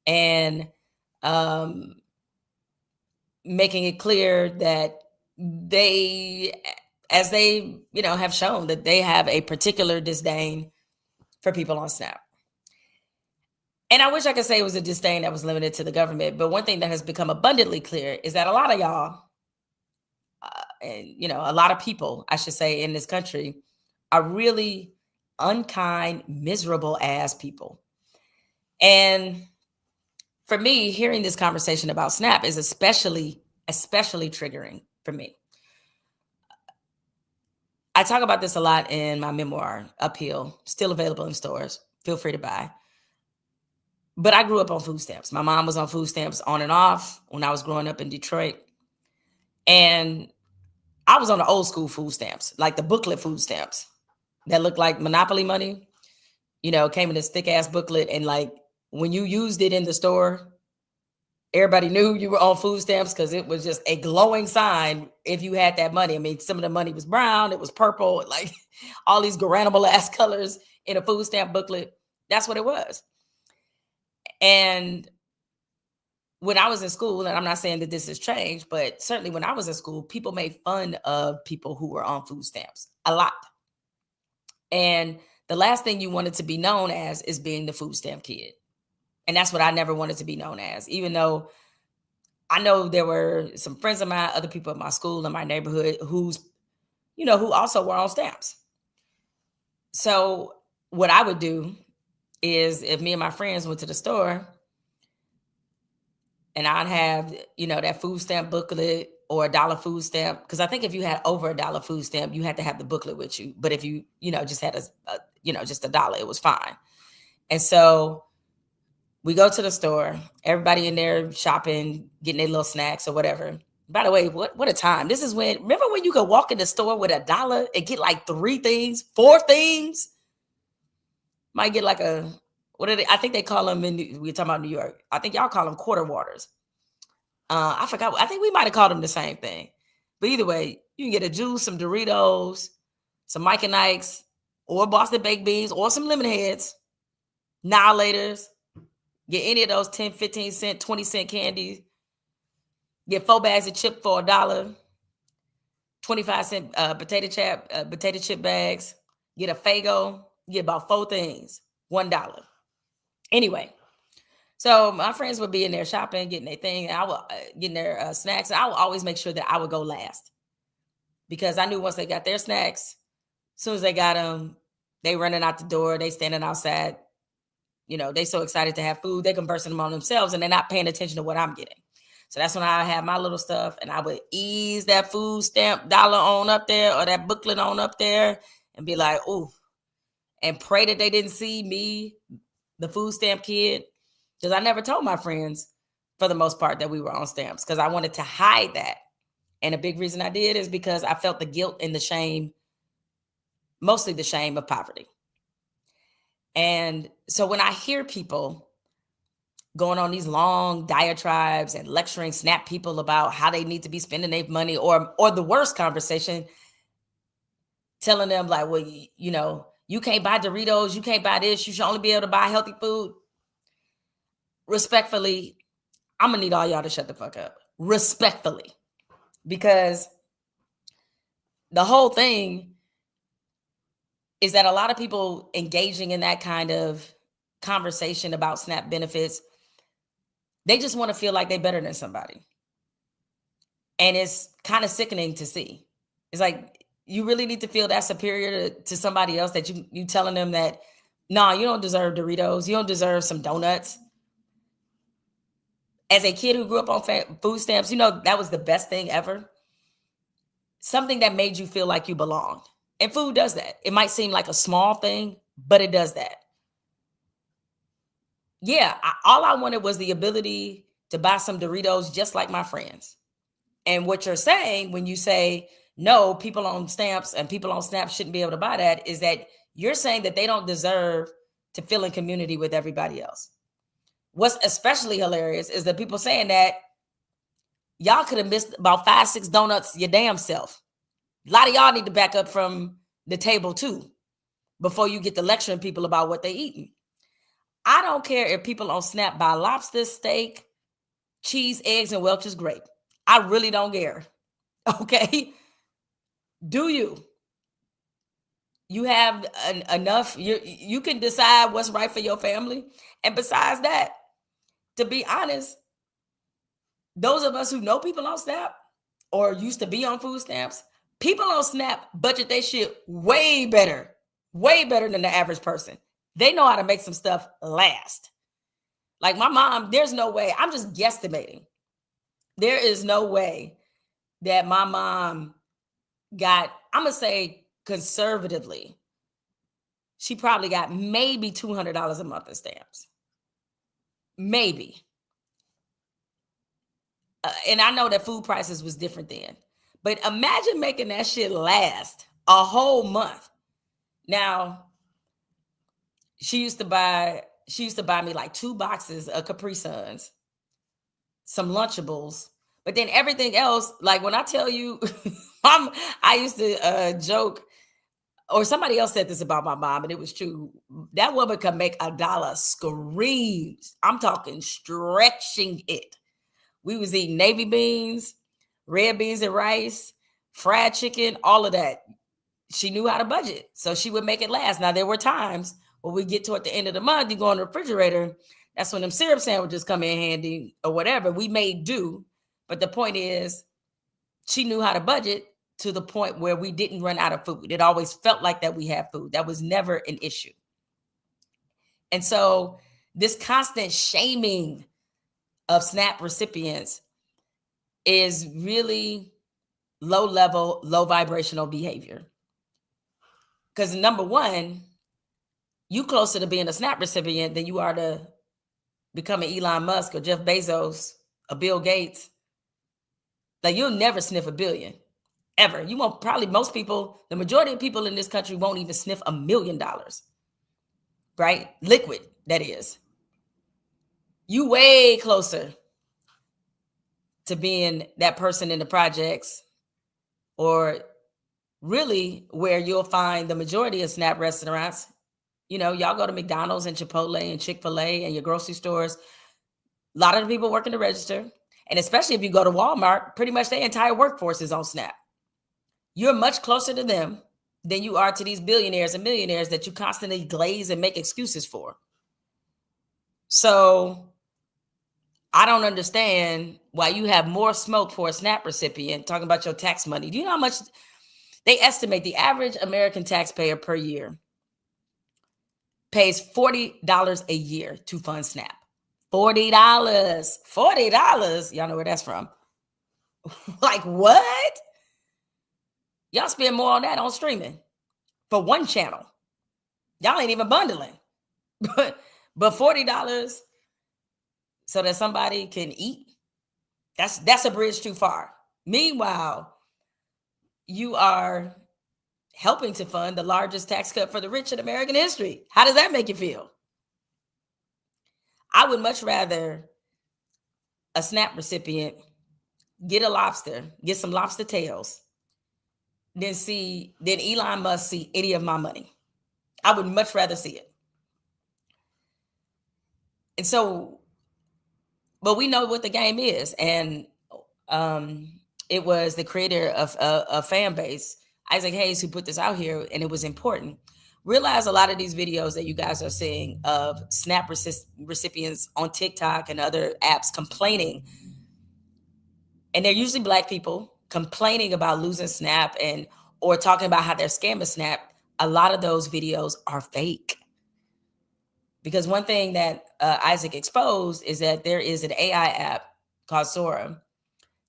and making it clear that they have shown that they have a particular disdain for people on SNAP. And I wish I could say it was a disdain that was limited to the government. But one thing that has become abundantly clear is that a lot of y'all, and a lot of people, I should say, in this country are really unkind, miserable ass people. And for me, hearing this conversation about SNAP is especially triggering for me. I talk about this a lot in my memoir, Uphill, still available in stores. Feel free to buy. But I grew up on food stamps. My mom was on food stamps on and off when I was growing up in Detroit. And I was on the old school food stamps, like the booklet food stamps that looked like Monopoly money, came in this thick ass booklet. And like when you used it in the store, everybody knew you were on food stamps because it was just a glowing sign if you had that money. I mean, some of the money was brown, it was purple, like all these garanable ass colors in a food stamp booklet. That's what it was. And when I was in school, and I'm not saying that this has changed, but certainly when I was in school, people made fun of people who were on food stamps a lot. And the last thing you wanted to be known as is being the food stamp kid. And that's what I never wanted to be known as, even though I know there were some friends of mine, other people in my school, in my neighborhood, who also were on stamps. So what I would do is, if me and my friends went to the store, and I'd have, that food stamp booklet or $1 food stamp, because I think if you had over $1 food stamp, you had to have the booklet with you. But if you, just had just $1, it was fine. And so we go to the store, everybody in there shopping, getting their little snacks or whatever. By the way, what a time. This is remember when you could walk in the store with $1 and get like 3 things, 4 things? Might get like I think they call them, we're talking about New York. I think y'all call them quarter waters. I forgot. I think we might have called them the same thing. But either way, you can get a juice, some Doritos, some Mike and Ike's, or Boston baked beans, or some lemon heads, Nihilators. Get any of those 10, 15 cent, 20 cent candies. Get 4 bags of chip for $1. 25 cent potato chip bags. Get a Faygo. Get about 4 things. $1. Anyway, so my friends would be in there shopping, getting their thing. And I would getting their snacks. And I would always make sure that I would go last, because I knew once they got their snacks, as soon as they got them, they running out the door. They standing outside. They so excited to have food, they conversing among themselves, and they're not paying attention to what I'm getting. So that's when I have my little stuff, and I would ease that food stamp dollar on up there, or that booklet on up there, and be like, ooh, and pray that they didn't see me, the food stamp kid, because I never told my friends, for the most part, that we were on stamps, because I wanted to hide that. And a big reason I did is because I felt the guilt and the shame, mostly the shame of poverty. And so when I hear people going on these long diatribes and lecturing SNAP people about how they need to be spending their money, or the worst conversation, telling them like, well, you can't buy Doritos, you can't buy this, you should only be able to buy healthy food. Respectfully, I'm gonna need all y'all to shut the fuck up. Respectfully. Because the whole thing is that a lot of people engaging in that kind of conversation about SNAP benefits, they just want to feel like they're better than somebody. And it's kind of sickening to see. It's like, you really need to feel that superior to somebody else, that you telling them that, no, you don't deserve Doritos. You don't deserve some donuts. As a kid who grew up on food stamps, that was the best thing ever. Something that made you feel like you belonged. And food does that. It might seem like a small thing, but it does that. Yeah, all I wanted was the ability to buy some Doritos just like my friends. And what you're saying when you say, no, people on stamps and people on SNAP shouldn't be able to buy that, is that you're saying that they don't deserve to feel in community with everybody else. What's especially hilarious is the people saying that y'all could have missed about 5, 6 donuts your damn self. A lot of y'all need to back up from the table too, before you get to lecturing people about what they're eating. I don't care if people on SNAP buy lobster, steak, cheese, eggs, and Welch's grape. I really don't care. Okay? Do you? You have enough. You can decide what's right for your family. And besides that, to be honest, those of us who know people on SNAP or used to be on food stamps, people on SNAP budget their shit way better than the average person. They know how to make some stuff last. Like my mom, there's no way. I'm just guesstimating. There is no way that my mom got, I'm going to say conservatively, she probably got maybe $200 a month in stamps. Maybe. And I know that food prices was different then. But imagine making that shit last a whole month. Now, she used to buy me like 2 boxes of Capri Suns, some Lunchables, but then everything else, like when I tell you, I used to joke, or somebody else said this about my mom, and it was true. That woman could make $1 screams. I'm talking stretching it. We was eating navy beans, red beans and rice, fried chicken, all of that. She knew how to budget, so she would make it last. Now, there were times when we get toward the end of the month, you go in the refrigerator, that's when them syrup sandwiches come in handy or whatever. We made do, but the point is, she knew how to budget to the point where we didn't run out of food. It always felt like that we had food. That was never an issue. And so this constant shaming of SNAP recipients is really low level, low vibrational behavior. Because number one, you closer to being a SNAP recipient than you are to becoming Elon Musk or Jeff Bezos or Bill Gates. Like, you'll never sniff $1 billion, ever. You won't, probably most people, the majority of people in this country won't even sniff $1 million, right? Liquid, that is. You way closer to being that person in the projects, or really where you'll find the majority of SNAP restaurants. You know, y'all go to McDonald's and Chipotle and Chick-fil-A and your grocery stores. A lot of the people working the register. And especially if you go to Walmart, pretty much their entire workforce is on SNAP. You're much closer to them than you are to these billionaires and millionaires that you constantly glaze and make excuses for. So I don't understand why you have more smoke for a SNAP recipient talking about your tax money. Do you know how much they estimate the average American taxpayer per year pays $40 a year to fund SNAP? $40. $40. Y'all know where that's from. Like, what? Y'all spend more on that on streaming for one channel. Y'all ain't even bundling. But $40 so that somebody can eat, that's a bridge too far. Meanwhile, you are helping to fund the largest tax cut for the rich in American history. How does that make you feel? I would much rather a SNAP recipient get a lobster, get some lobster tails, than Elon Musk see any of my money. I would much rather see it. And so, but we know what the game is. And it was the creator of a fan base, Isaac Hayes, who put this out here, and it was important. Realize a lot of these videos that you guys are seeing of SNAP recipients on TikTok and other apps complaining, and they're usually Black people complaining about losing SNAP or talking about how they're scamming SNAP. A lot of those videos are fake. Because one thing that Isaac exposed is that there is an AI app called Zohran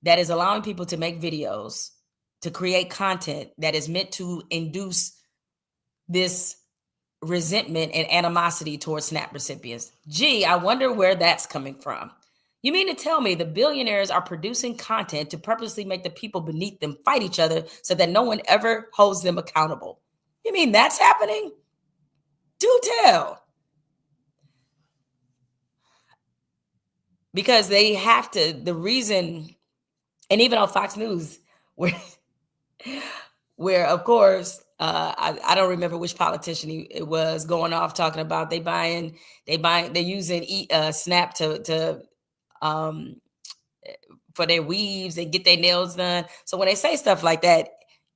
that is allowing people to make videos, to create content that is meant to induce this resentment and animosity towards SNAP recipients. Gee, I wonder where that's coming from. You mean to tell me the billionaires are producing content to purposely make the people beneath them fight each other so that no one ever holds them accountable? You mean that's happening? Do tell. Because they have to, the reason, and even on Fox News, where of course, I don't remember which politician it was going off talking about they're using SNAP to for their weaves and get their nails done. So when they say stuff like that,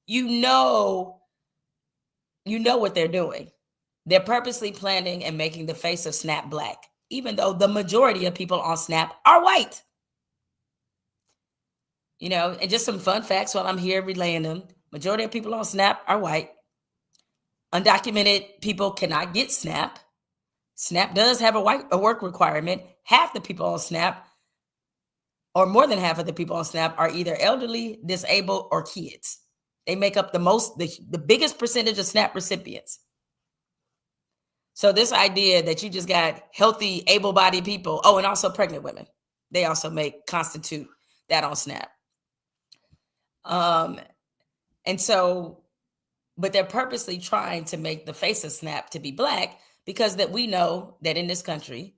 you know what they're doing. They're purposely planning and making the face of SNAP Black, even though the majority of people on SNAP are white. You know, and just some fun facts while I'm here relaying them. Majority of people on SNAP are white. Undocumented people cannot get SNAP. SNAP does have a work requirement. Half the people on SNAP, or more than half of the people on SNAP, are either elderly, disabled, or kids. They make up the biggest percentage of SNAP recipients. So this idea that you just got healthy, able-bodied people, and also pregnant women, they also constitute that on SNAP. And so, but they're purposely trying to make the face of SNAP to be Black, because that we know that in this country,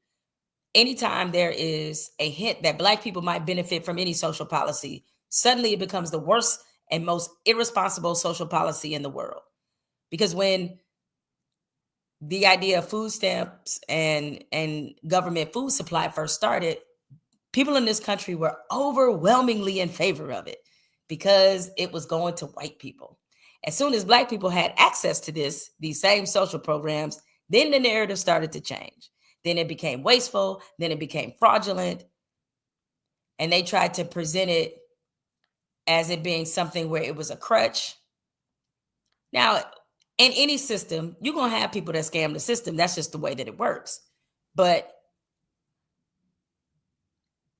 anytime there is a hint that Black people might benefit from any social policy, suddenly it becomes the worst and most irresponsible social policy in the world. Because when the idea of food stamps and government food supply first started, people in this country were overwhelmingly in favor of it because it was going to white people. As soon as Black people had access to these same social programs, then the narrative started to change. Then it became wasteful. Then it became fraudulent. And they tried to present it as it being something where it was a crutch. Now, in any system, you're going to have people that scam the system. That's just the way that it works. But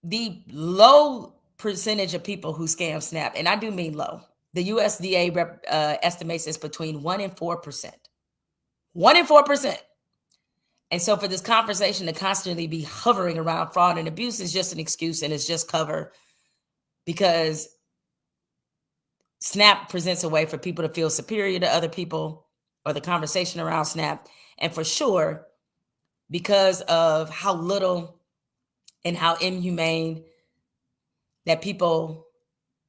the low percentage of people who scam SNAP, and I do mean low, the USDA estimates it's between 1% and 4%. 1% and 4%. And so for this conversation to constantly be hovering around fraud and abuse is just an excuse, and it's just cover, because SNAP presents a way for people to feel superior to other people, or the conversation around SNAP. And for sure, because of how little and how inhumane that people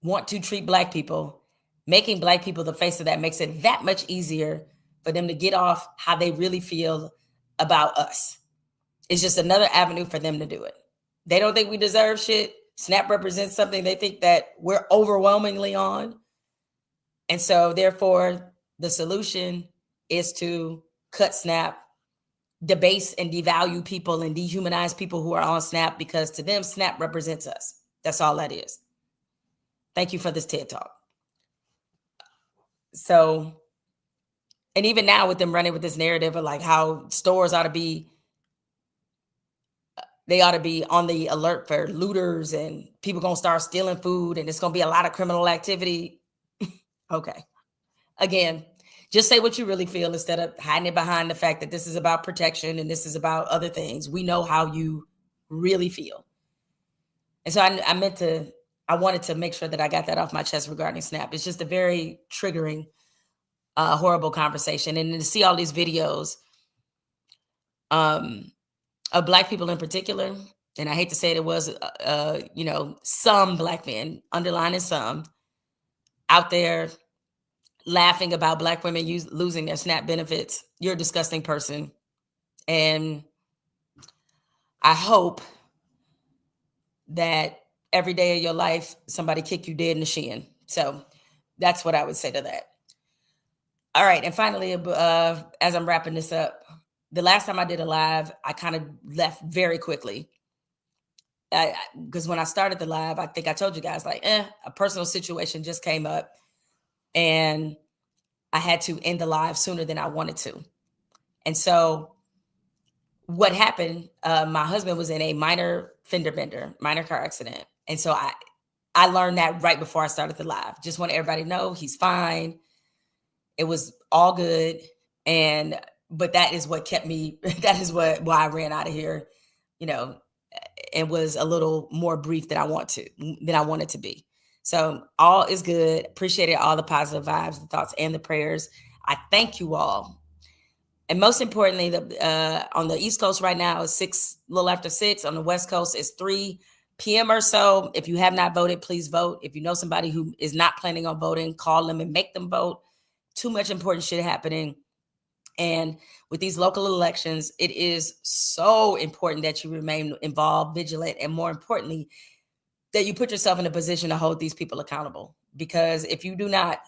want to treat Black people, making Black people the face of that makes it that much easier for them to get off how they really feel about us. It's just another avenue for them to do it. They don't think we deserve shit. SNAP represents something they think that we're overwhelmingly on. And so therefore, the solution is to cut SNAP, debase and devalue people and dehumanize people who are on SNAP, because to them, SNAP represents us. That's all that is. Thank you for this TED Talk. So, and even now with them running with this narrative of like how stores ought to be, they ought to be on the alert for looters and people going to start stealing food and it's going to be a lot of criminal activity. Okay. Again, just say what you really feel instead of hiding it behind the fact that this is about protection and this is about other things. We know how you really feel. And so I wanted to make sure that I got that off my chest regarding SNAP. It's just a very triggering, horrible conversation. And to see all these videos of Black people in particular, and I hate to say it was, some Black men, underlining some, out there laughing about Black women losing their SNAP benefits. You're a disgusting person. And I hope that every day of your life, somebody kick you dead in the shin. So that's what I would say to that. All right. And finally, as I'm wrapping this up, the last time I did a live, I kind of left very quickly. Because when I started the live, I think I told you guys a personal situation just came up and I had to end the live sooner than I wanted to. And so what happened, my husband was in a minor fender bender, minor car accident. And so I learned that right before I started the live. Just want everybody to know he's fine. It was all good. But that is what kept me, why I ran out of here, and was a little more brief than I wanted to be. So all is good. Appreciated all the positive vibes, the thoughts, and the prayers. I thank you all. And most importantly, on the East Coast right now, it's a little after 6. On the West Coast, it's 3 p.m. or so. If you have not voted, please vote. If you know somebody who is not planning on voting, call them and make them vote. Too much important shit happening. And with these local elections, it is so important that you remain involved, vigilant, and more importantly, that you put yourself in a position to hold these people accountable. Because if you do not,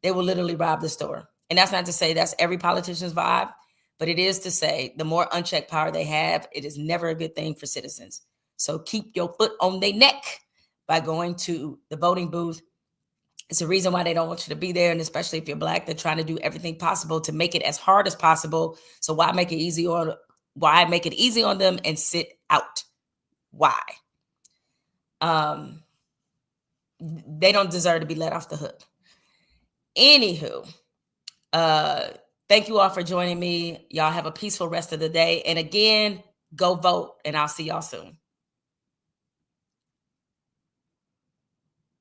they will literally rob the store. And that's not to say that's every politician's vibe, but it is to say the more unchecked power they have, it is never a good thing for citizens. So keep your foot on their neck by going to the voting booth. It's a reason why they don't want you to be there. And especially if you're Black, they're trying to do everything possible to make it as hard as possible. So why make it easy on them and sit out? Why? They don't deserve to be let off the hook. Anywho, thank you all for joining me. Y'all have a peaceful rest of the day. And again, go vote, and I'll see y'all soon.